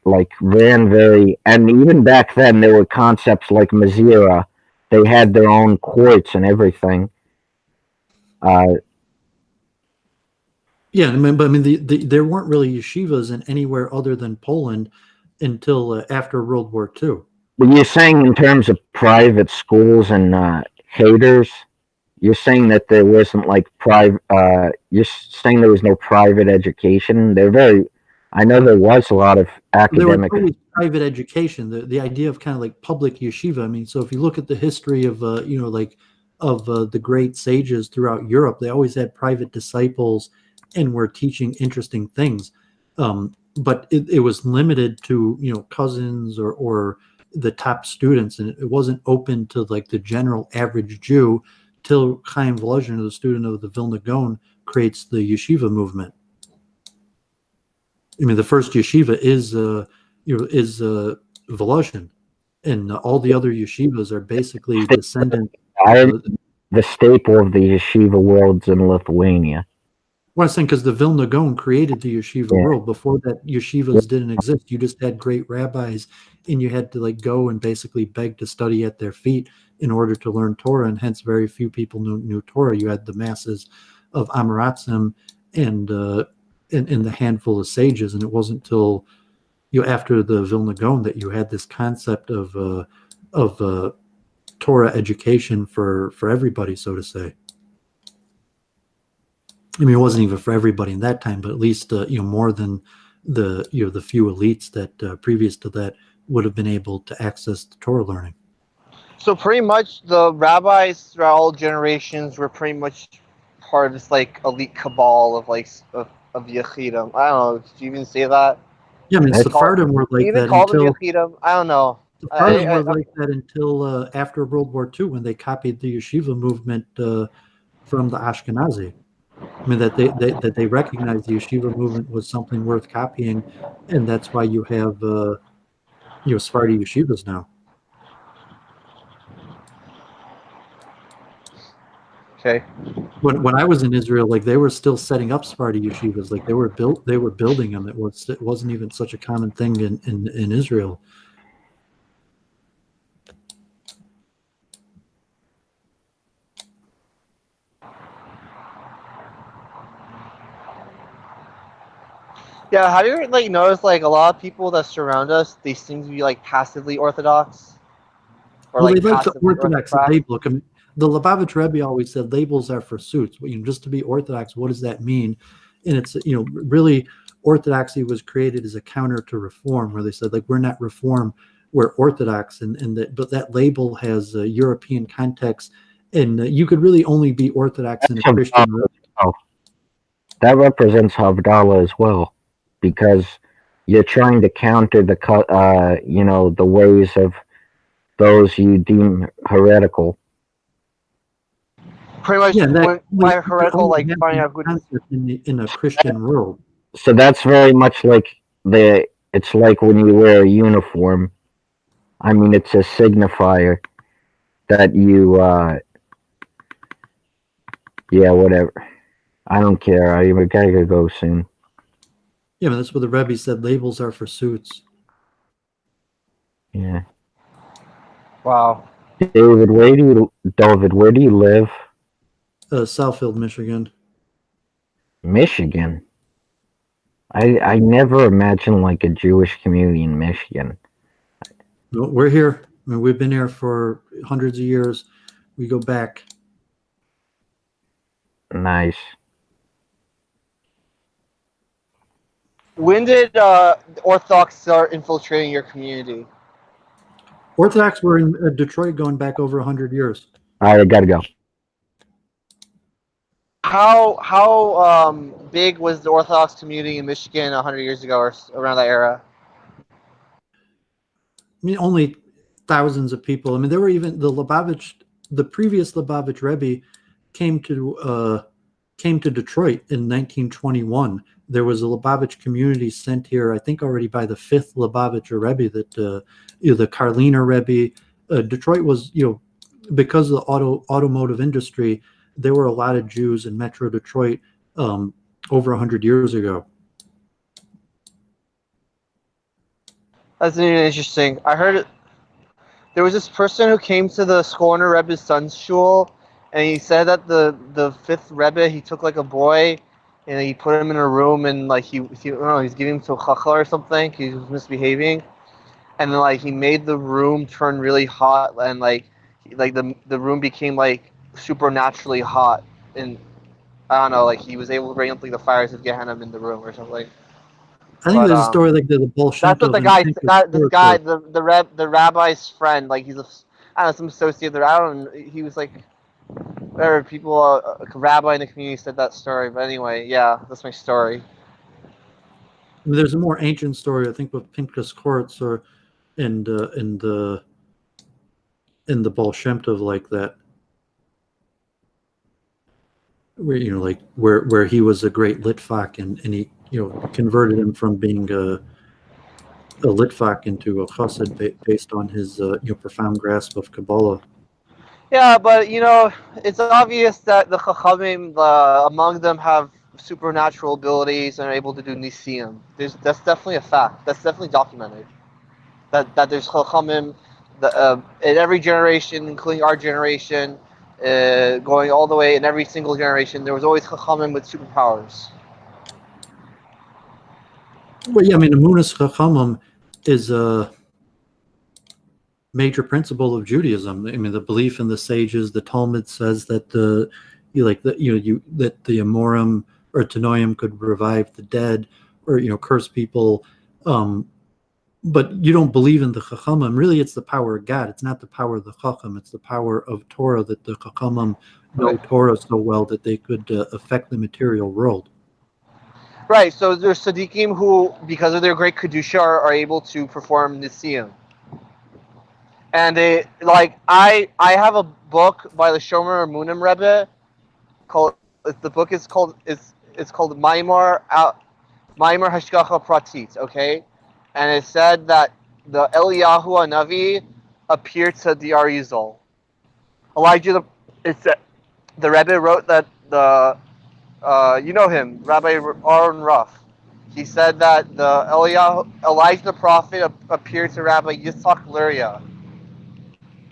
like ran very. And even back then there were concepts like Mazira. They had their own courts and everything. Yeah, but I mean, there weren't really yeshivas in anywhere other than Poland until after World War II. But you're saying in terms of private schools and haters, you're saying that there wasn't like private. You're saying there was no private education. They're very. I know there was a lot of There was academic. always private education. The idea of kind of like public yeshiva. I mean, so if you look at the history of the great sages throughout Europe, they always had private disciples and were teaching interesting things. But it was limited to cousins or the top students, and it wasn't open to like the general average Jew till Chaim Volozhin, the student of the Vilna Gaon, creates the yeshiva movement. I mean, the first yeshiva is Volozhin, and all the other yeshivas are basically descendants. The staple of the yeshiva worlds in Lithuania. Well, I'm saying because the Vilna Gaon created the yeshiva world. Before that, yeshivas didn't exist. You just had great rabbis, and you had to like go and basically beg to study at their feet in order to learn Torah, and hence very few people knew Torah. You had the masses of Amaratzim and the handful of sages, and it wasn't until after the Vilna Gaon that you had this concept of Torah education for everybody, so to say. I mean, it wasn't even for everybody in that time, but at least more than the few elites that previous to that would have been able to access the Torah learning. So pretty much the rabbis throughout all generations were pretty much part of this like elite cabal of Yechidim. I don't know. Did you even say that? Yeah, I mean, Sephardim were like that until Yechidim. I don't know. Sephardim were like that until after World War II, when they copied the yeshiva movement from the Ashkenazi. I mean, that they recognized the yeshiva movement was something worth copying, and that's why you have Sephardi yeshivas now. Okay. When I was in Israel, like they were still setting up Sephardi yeshivas, like they were building them. It wasn't even such a common thing in Israel. Yeah, have you ever like noticed like a lot of people that surround us, they seem to be like passively Orthodox? Or well, they like the Orthodox label. I mean, the Lubavitch Rebbe always said labels are for suits. But, just to be Orthodox, what does that mean? And it's really Orthodoxy was created as a counter to Reform, where they said like we're not Reform, we're Orthodox, but that label has a European context, and you could really only be Orthodox in a Christian world. That represents Havdalah as well, because you're trying to counter the ways of those you deem heretical. Pretty much, by heretical, like finding out in a Christian world. So that's very much like it's like when you wear a uniform. I mean, it's a signifier that you, whatever. I don't care. I gotta go soon. Yeah, but that's what the Rebbe said. Labels are for suits. Yeah. Wow. David, where do you live? Southfield, Michigan. Michigan. I never imagined like a Jewish community in Michigan. No, we're here. I mean, we've been here for hundreds of years. We go back. Nice. When did Orthodox start infiltrating your community? Orthodox were in Detroit going back over 100 years. All right, I gotta go. How big was the Orthodox community in Michigan 100 years ago or around that era? I mean, only thousands of people. I mean, there were even the previous Lubavitch Rebbe came to Detroit in 1921. There was a Lubavitch community sent here, I think, already by the fifth Lubavitcher Rebbe, that the Karliner Rebbe. Detroit was, because of the automotive industry, there were a lot of Jews in Metro Detroit over 100 years ago. That's interesting. I heard there was this person who came to the Skorner Rebbe's son's shul, and he said that the fifth Rebbe, he took like a boy and he put him in a room, and like he I don't know, he's giving him to a chachal or something. He was misbehaving, and then like he made the room turn really hot, and like the room became like supernaturally hot, and I don't know, like he was able to bring up like the fires of Gehenna in the room or something. I think But there's a story like the Baal Shem that's what Tov the and guy, Pinchas that this Court guy, said. the rabbi's friend, like he's a, I don't know, some associate there. I don't know. He was like, there were people, a rabbi in the community said that story. But anyway, yeah, that's my story. I mean, there's a more ancient story, I think, with Pinchas Courts or in the Baal Shem Tov like that, where like where he was a great litvak and he converted him from being a litvak into a chassid based on his profound grasp of Kabbalah. Yeah, but it's obvious that the Chachamim, among them, have supernatural abilities and are able to do Nisim. That's definitely a fact. That's definitely documented. That there's Chachamim in every generation, including our generation, going all the way in every single generation. There was always Chachamim with superpowers. Well, yeah, I mean, Emunas Chachamim is a major principle of Judaism. I mean, the belief in the sages. The Talmud says that that the Amorim or Tanoim could revive the dead, or curse people. But you don't believe in the Chachamim. Really, it's the power of God. It's not the power of the Chacham. It's the power of Torah, that the Chachamim know Torah so well that they could affect the material world. Right, so there's Tzaddikim who, because of their great Kedusha, are able to perform Nisim. And they, like, I have a book by the Shomer Munim Rebbe called, the book is called, it's called Maimar Hashgacha Pratit, okay? And it said that the Eliyahu Hanavi appeared to the Arizal. Elijah, the Rebbe wrote that you know him, Rabbi Aaron Ruff. He said that Elijah the prophet appeared to Rabbi Yitzhak Luria.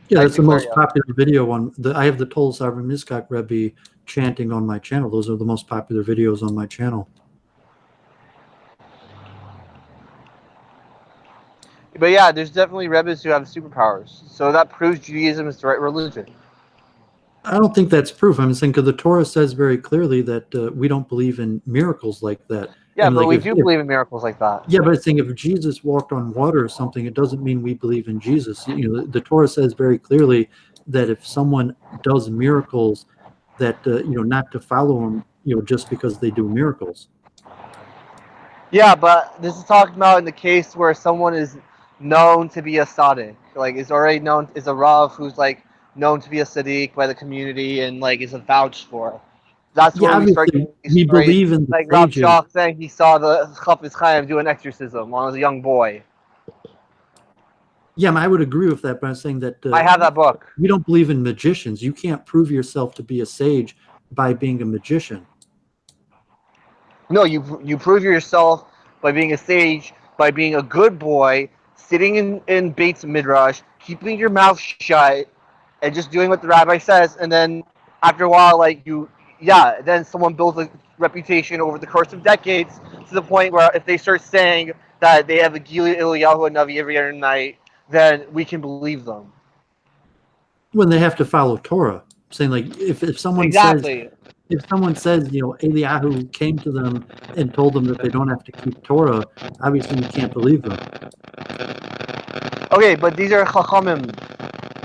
Yeah, that's the most popular video on I have the Tol Savram Mizkak Rebbe chanting on my channel. Those are the most popular videos on my channel. But yeah, there's definitely Rebbes who have superpowers. So that proves Judaism is the right religion. I don't think that's proof. I'm saying because the Torah says very clearly that we don't believe in miracles like that. Yeah, and but like we do believe in miracles like that. Yeah, but I think if Jesus walked on water or something, it doesn't mean we believe in Jesus. The Torah says very clearly that if someone does miracles, that not to follow them, just because they do miracles. Yeah, but this is talking about in the case where someone is known to be a tzaddik, like is already known, is a rav who's like known to be a tzaddik by the community and like is vouched for. That's where we start getting these we stories, believe in the like Rav sages. Shach saying he saw the Chafetz Chaim do an exorcism when he was a young boy. Yeah, I would agree with that, but I'm saying that I have that book. We don't believe in magicians. You can't prove yourself to be a sage by being a magician. No, you prove yourself by being a sage, by being a good boy, sitting in Bates Midrash, keeping your mouth shut, and just doing what the rabbi says. And then after a while, then someone builds a reputation over the course of decades to the point where if they start saying that they have a Gili Eliyahu Navi every other night, then we can believe them. When they have to follow Torah, saying like if someone says Eliyahu came to them and told them that they don't have to keep Torah, obviously you can't believe them. Okay, but these are Chachamim.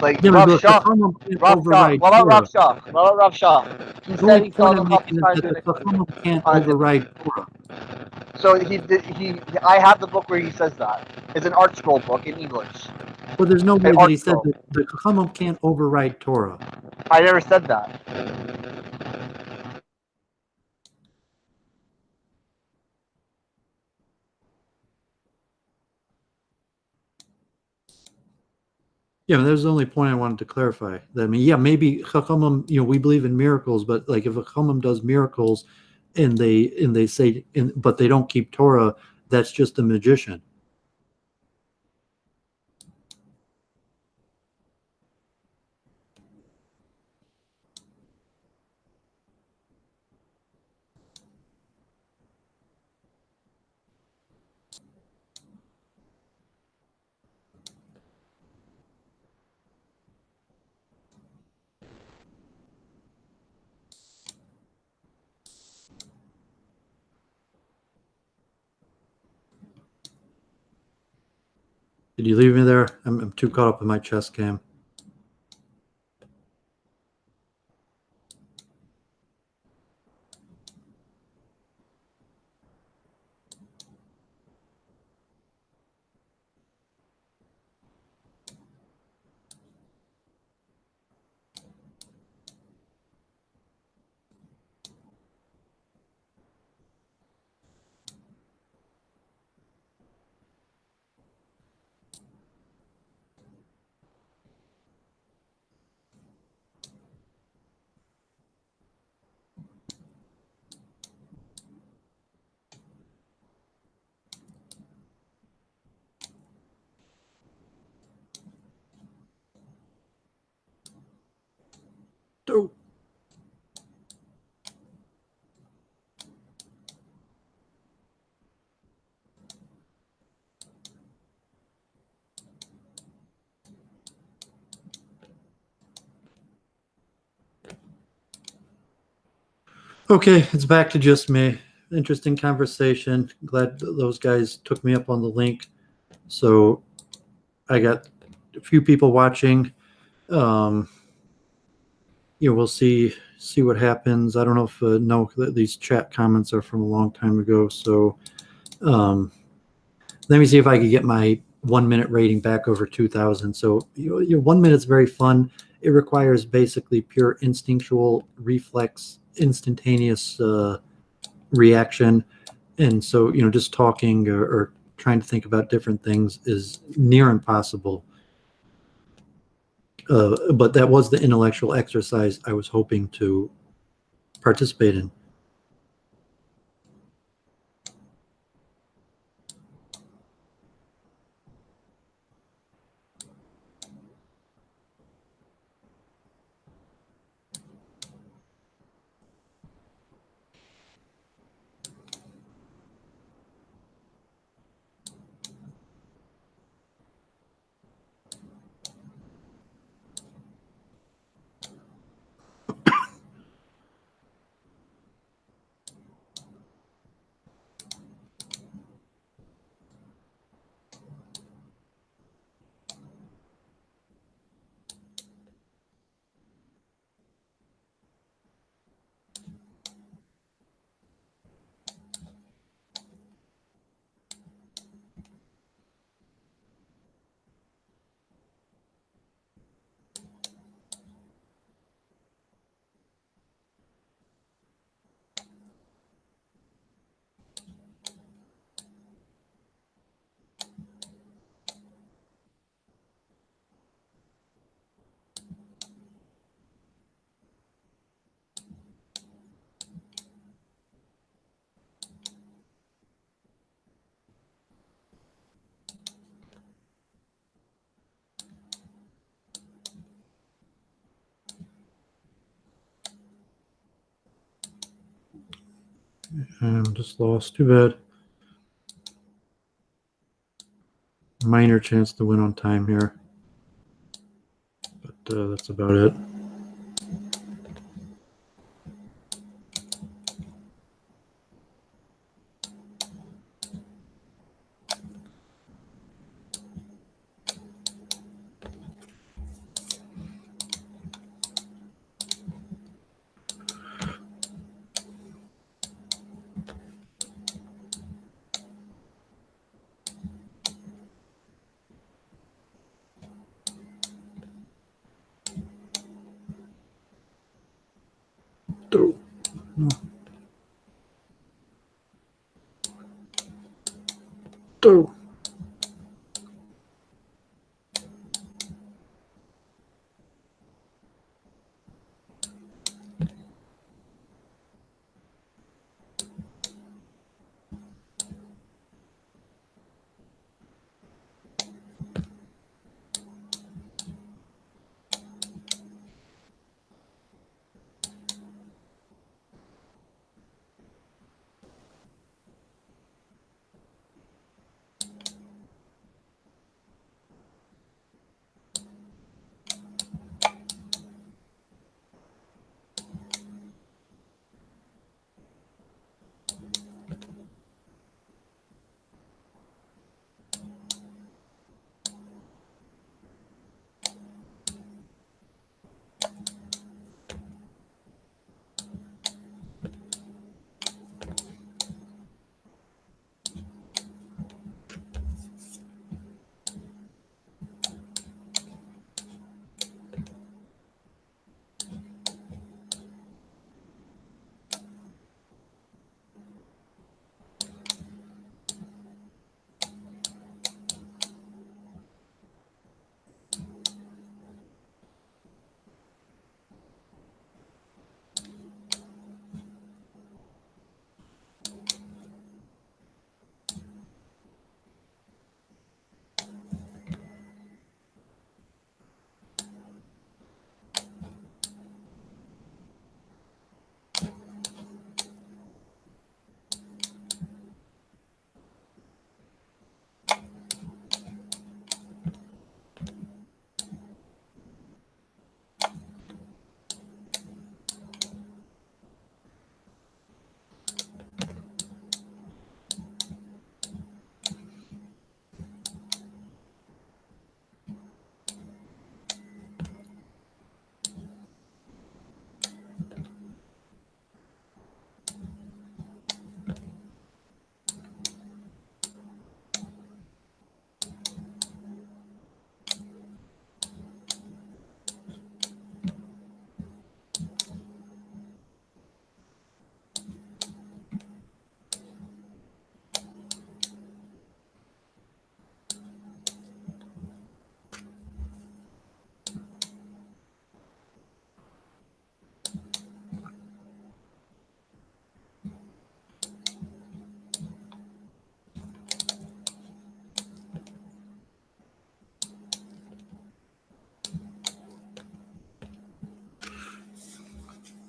Like Rav Shach. What about Rav Shach? He said he saw the Chachamim can't override Torah. So I have the book where he says that. It's an art scroll book in English. But there's no way that he said that the Chachamim can't override Torah. I never said that. Yeah, that was the only point I wanted to clarify. That, I mean, yeah, maybe Chachamim, we believe in miracles, but like if a Chachamim does miracles and they say, but they don't keep Torah, that's just a magician. Did you leave me there? I'm too caught up in my chess cam. Oh. Okay, it's back to just me. Interesting conversation. Glad those guys took me up on the link. So I got a few people watching. We'll see what happens. I don't know if no, these chat comments are from a long time ago. So let me see if I could get my 1 minute rating back over 2,000. So 1 minute's very fun. It requires basically pure instinctual reflex, instantaneous reaction. And so, just talking or trying to think about different things is near impossible. But that was the intellectual exercise I was hoping to participate in. I'm just lost. Too bad. Minor chance to win on time here. But that's about it. Oh. Oh.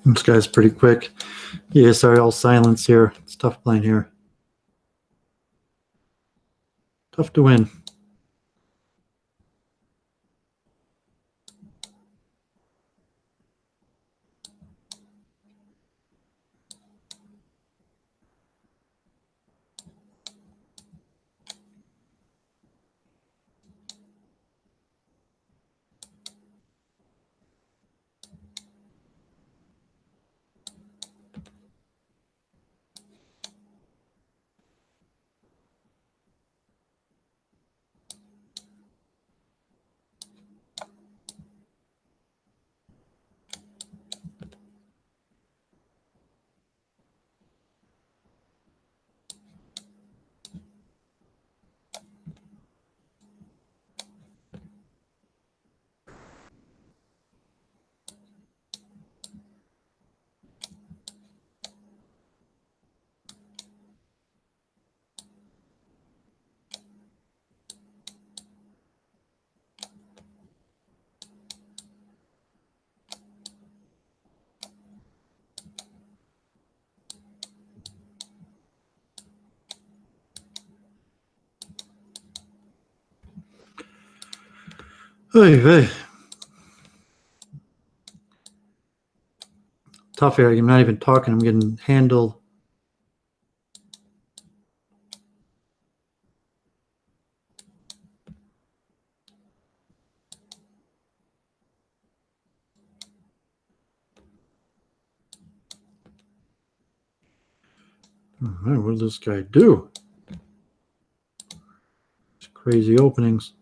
This guy's pretty quick. Yeah, sorry, all silence here. It's tough playing here. Tough to win. Hey, hey. Tough here. I'm not even talking. I'm getting handled. All right, what does this guy do? It's crazy openings.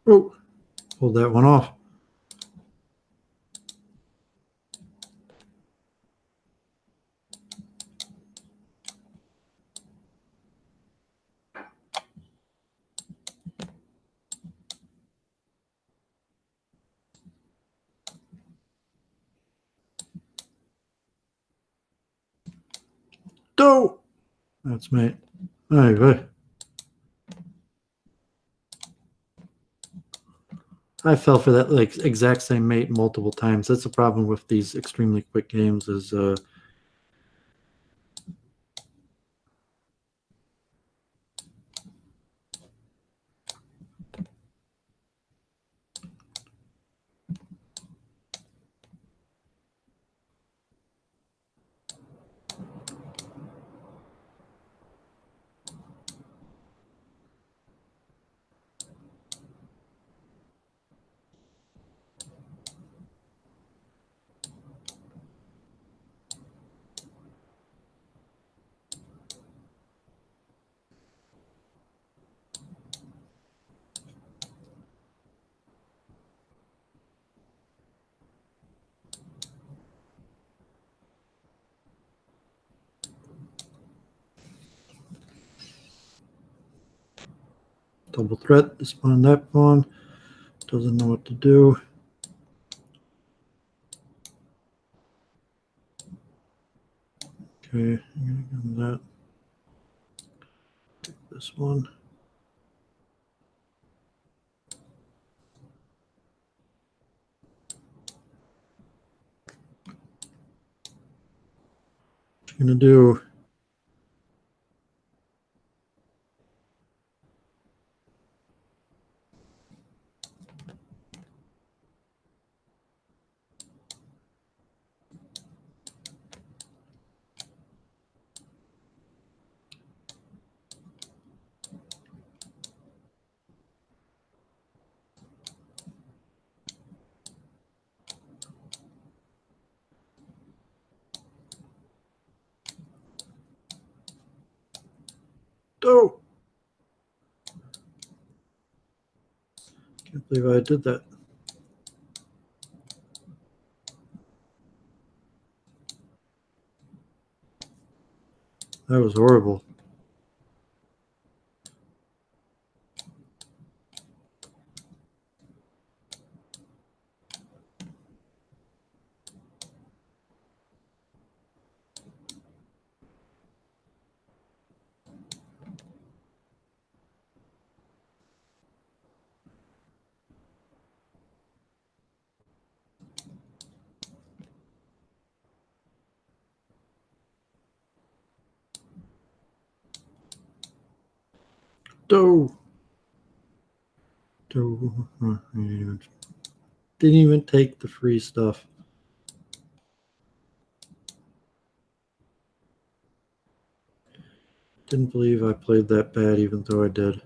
Oh, pulled that one off. Do. That's mate. Hey, hey. I fell for that like exact same mate multiple times. That's the problem with these extremely quick games is Double threat. This pawn and that pawn. Doesn't know what to do. Okay, I'm gonna go that. Take this one. What you gonna do? Oh! Can't believe I did that. That was horrible. Oh! Oh, didn't even take the free stuff. Didn't believe I played that bad, even though I did.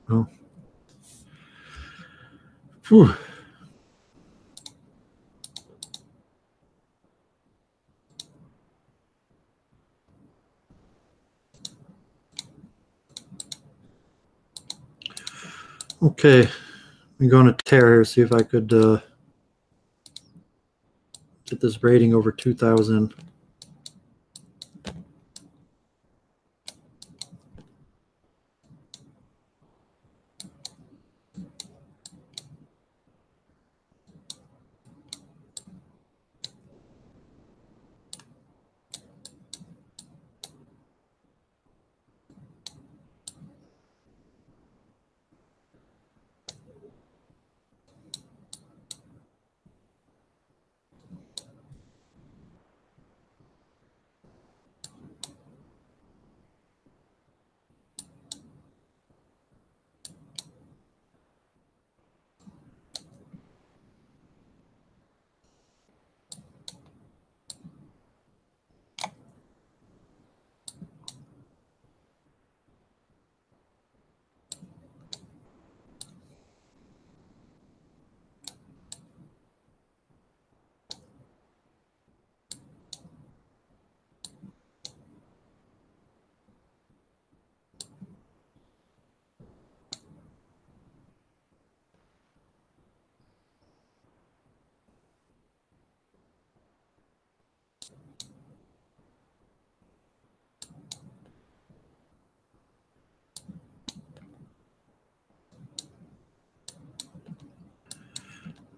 Oh. Whew. Okay, I'm going to tear here, see if I could get this rating over 2,000.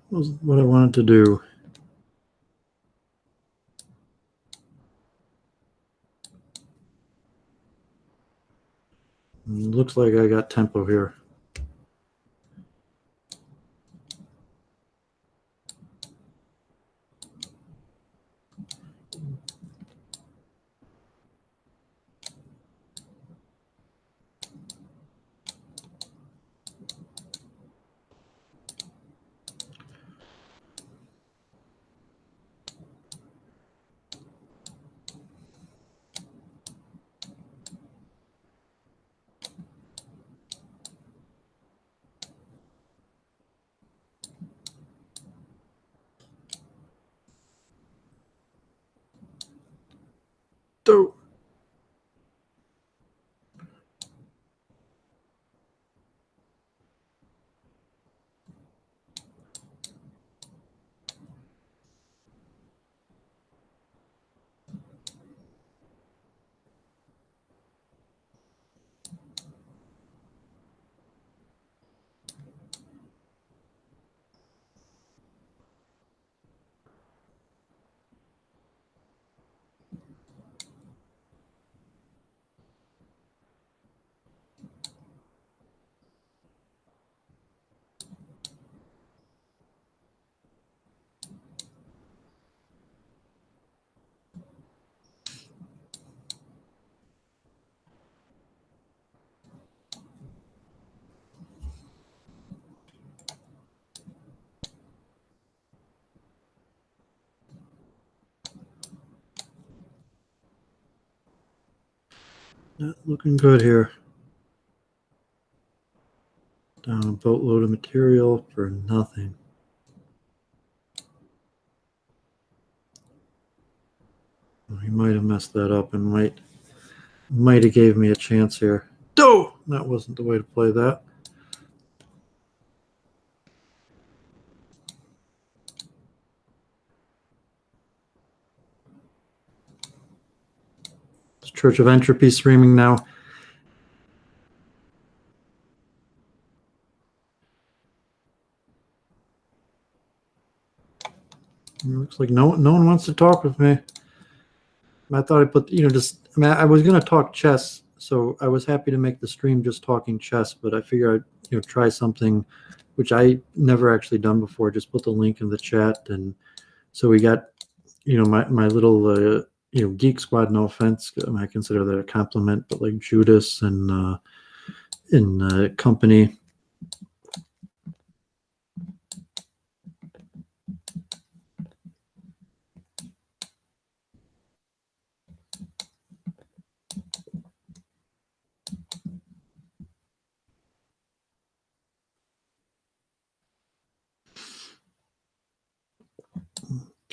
Was what I wanted to do. Looks like I got tempo here. Do. Not looking good here. Down a boatload of material for nothing. Well, he might have messed that up and might have gave me a chance here. Do! That wasn't the way to play that. It's Church of Entropy streaming now. It looks like no one wants to talk with me. I thought I put, I was going to talk chess, so I was happy to make the stream just talking chess, but I figured I'd, try something which I never actually done before. Just put the link in the chat. And so we got, my little, Geek Squad, no offense. I consider that a compliment, but like Judas and company.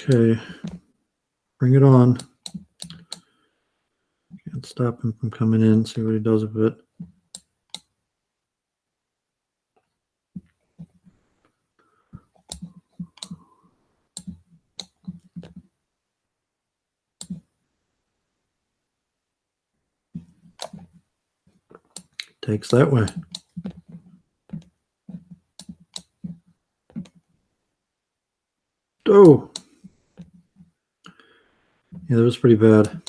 Okay, bring it on. Can't stop him from coming in. See what he does with it. Takes that way. Oh, yeah, that was pretty bad.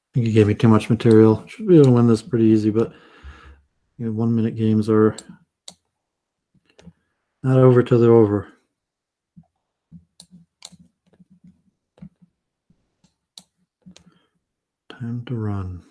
I think he gave me too much material. Should be able to win this pretty easy, but 1 minute games are not over till they're over. Time to run.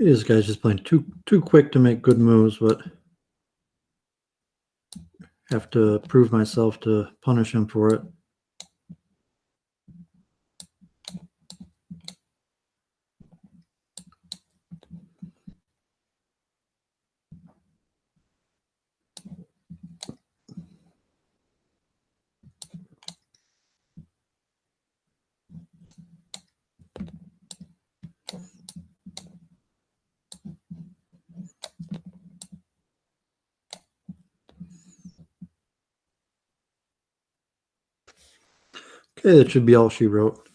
This guy's just playing too quick to make good moves, but have to prove myself to punish him for it. Okay, that should be all she wrote.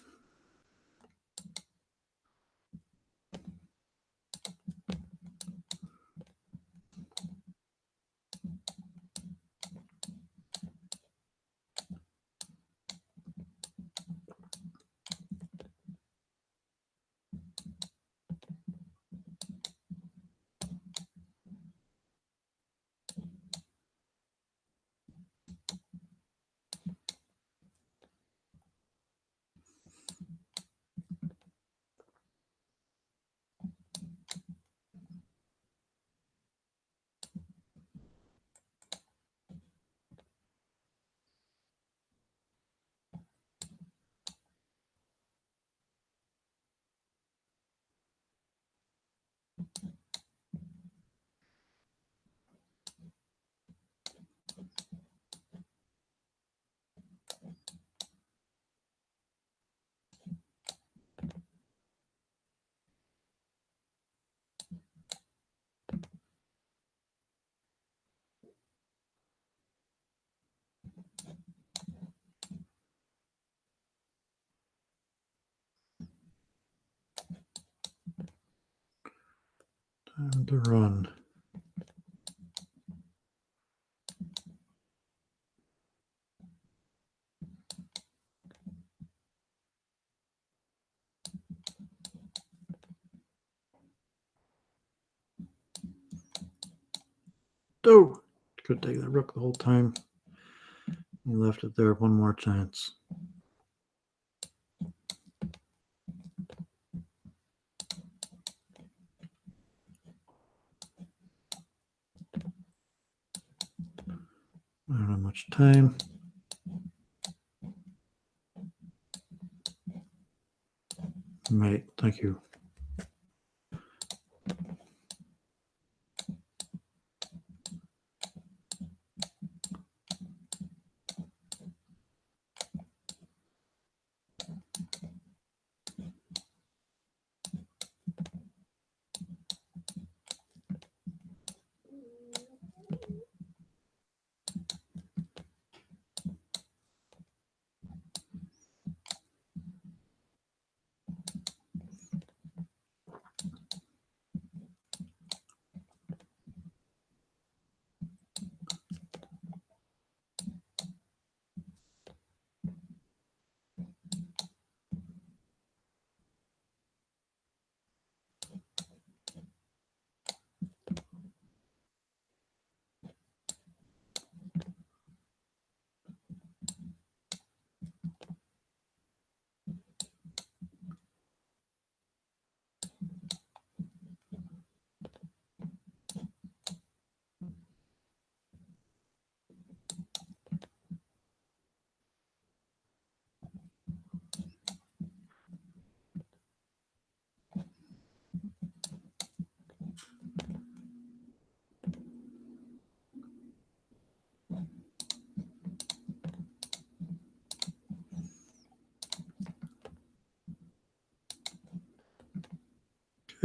Time to run. Oh, could take that rook the whole time. He left it there. One more chance. I don't have much time. Mate, thank you.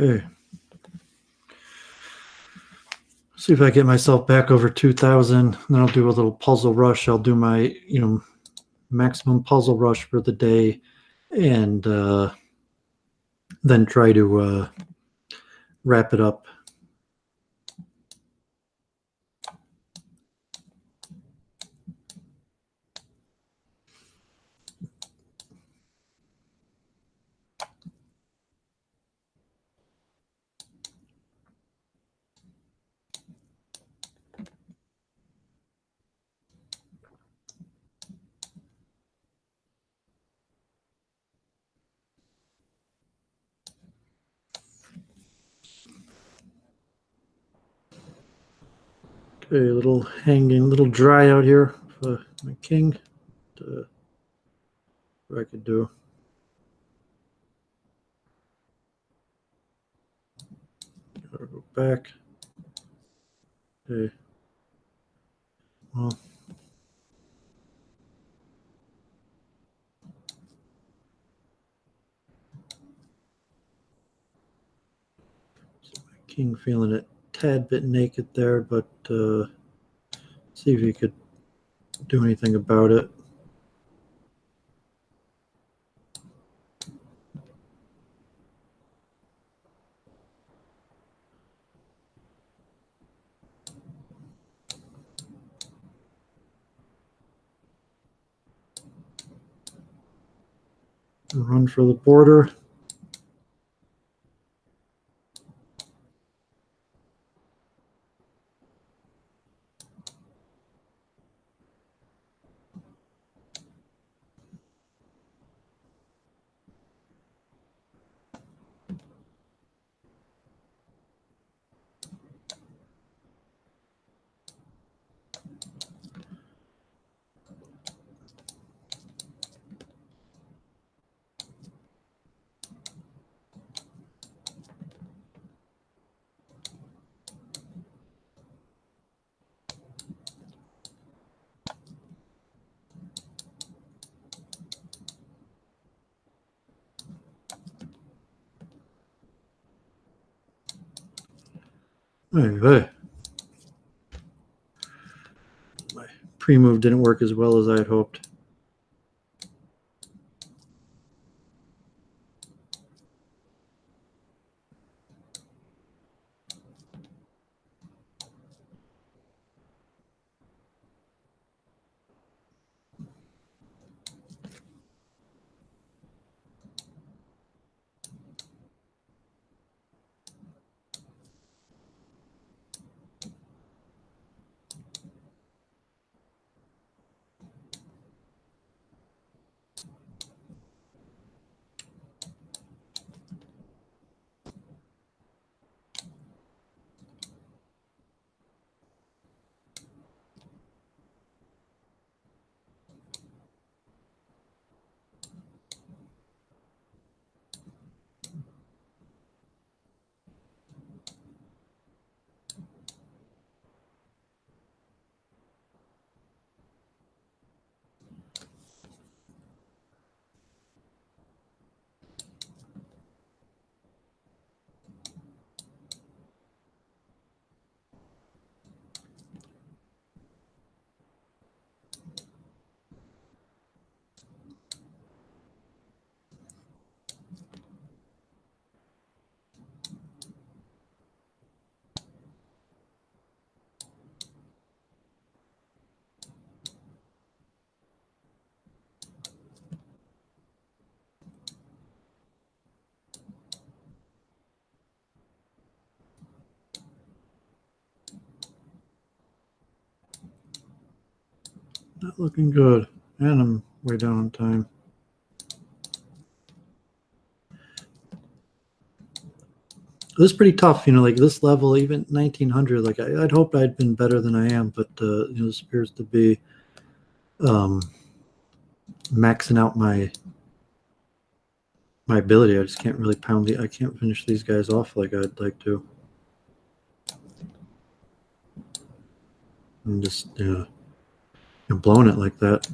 Okay. See if I get myself back over 2,000. Then I'll do a little puzzle rush. I'll do my, maximum puzzle rush for the day, and then try to wrap it up. Okay, a little hanging, a little dry out here for my king. What I could do. Gotta go back. Okay. Well. So my king feeling a tad bit naked there, but see if he could do anything about it. Run for the border. Hey. My pre-move didn't work as well as I had hoped. Not looking good. And I'm way down on time. It was pretty tough, like this level, even 1900. Like I'd hoped I'd been better than I am, but this appears to be maxing out my ability. I just can't really I can't finish these guys off like I'd like to. I'm just blowing it like that.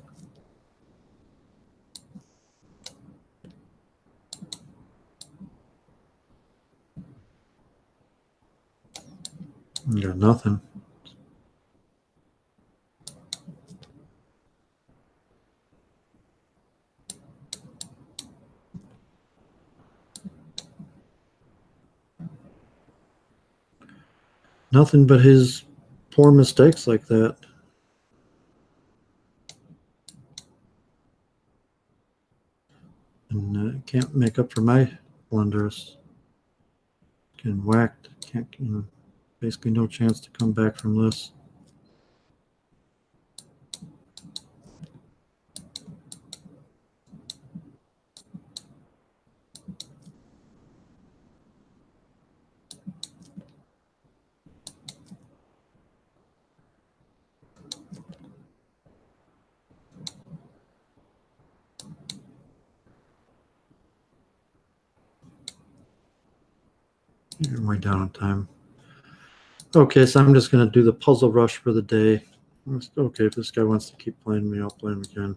Got nothing. Nothing but his poor mistakes like that. And can't make up for my blunders. Getting whacked. Can't. Basically no chance to come back from this. You're way down on time. Okay, so I'm just going to do the puzzle rush for the day. Okay, if this guy wants to keep playing me, I'll play him again.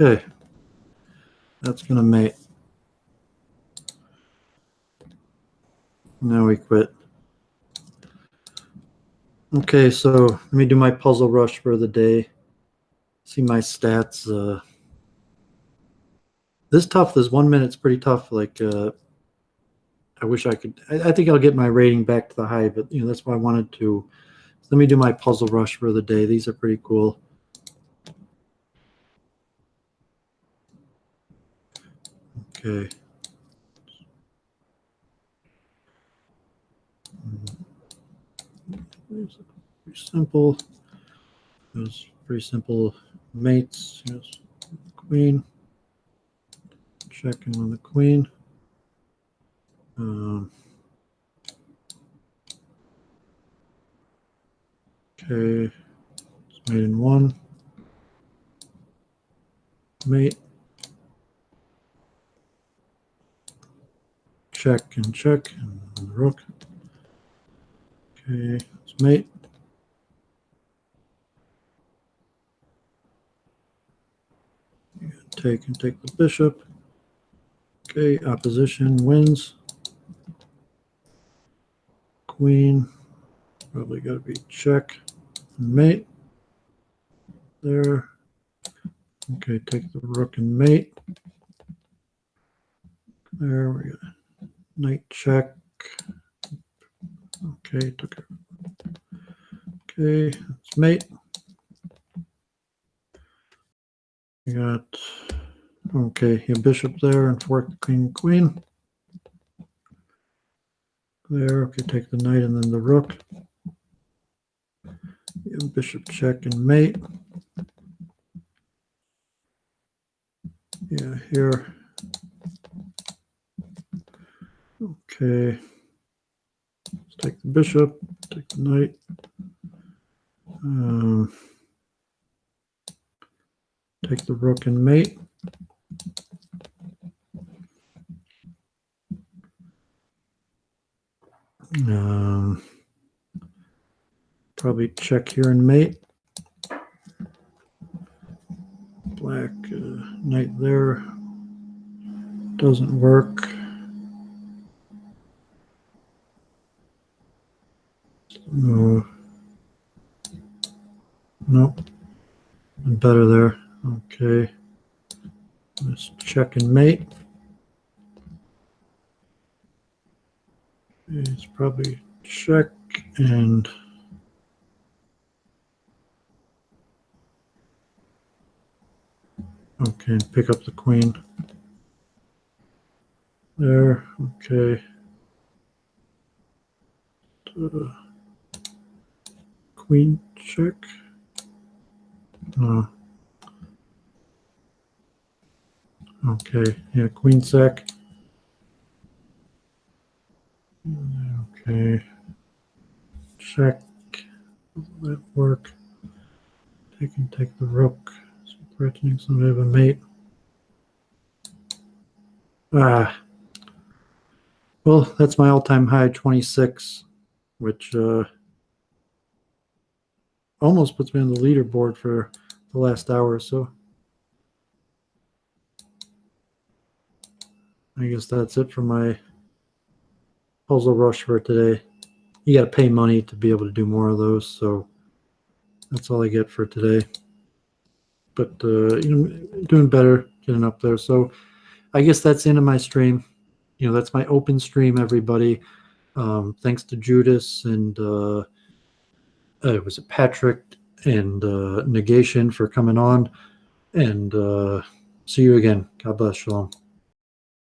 Okay, that's going to mate. Now we quit. Okay, so let me do my puzzle rush for the day. See my stats. This 1 minute's pretty tough. Like, I wish I could. I think I'll get my rating back to the high, but that's why I wanted to. So let me do my puzzle rush for the day. These are pretty cool. Okay. Pretty simple. Those pretty simple mates. Yes. Queen. Checking on the queen. Okay. It's mate in one. Mate. Check and check. And the rook. Okay. It's mate. Take the bishop. Okay, opposition wins. Queen. Probably got to be check. And mate. There. Okay, take the rook and mate. There we go. Knight check. Okay, took it. Okay, it's mate. We got, okay, a bishop there and fork the queen. There, okay, take the knight and then the rook. Yeah, bishop check and mate. Yeah, here. Okay. Let's take the bishop, take the knight. Take the rook and mate. Probably check here and mate. Black knight there. Doesn't work. No. Nope. Better there. Okay. Let's check and mate. It's probably check and okay, and pick up the queen. There. Okay. Queen check. Okay. Yeah, queen sack. Okay. Check. Doesn't that work? Take the rook. So threatening somebody of a mate. Well, that's my all-time high, 26, which almost puts me on the leaderboard for the last hour or so. I guess that's it for my puzzle rush for today. You got to pay money to be able to do more of those, so that's all I get for today. But doing better, getting up there. So I guess that's the end of my stream. That's my open stream, everybody. Thanks to Judas and was it Patrick and Negation for coming on. And see you again. God bless. Shalom.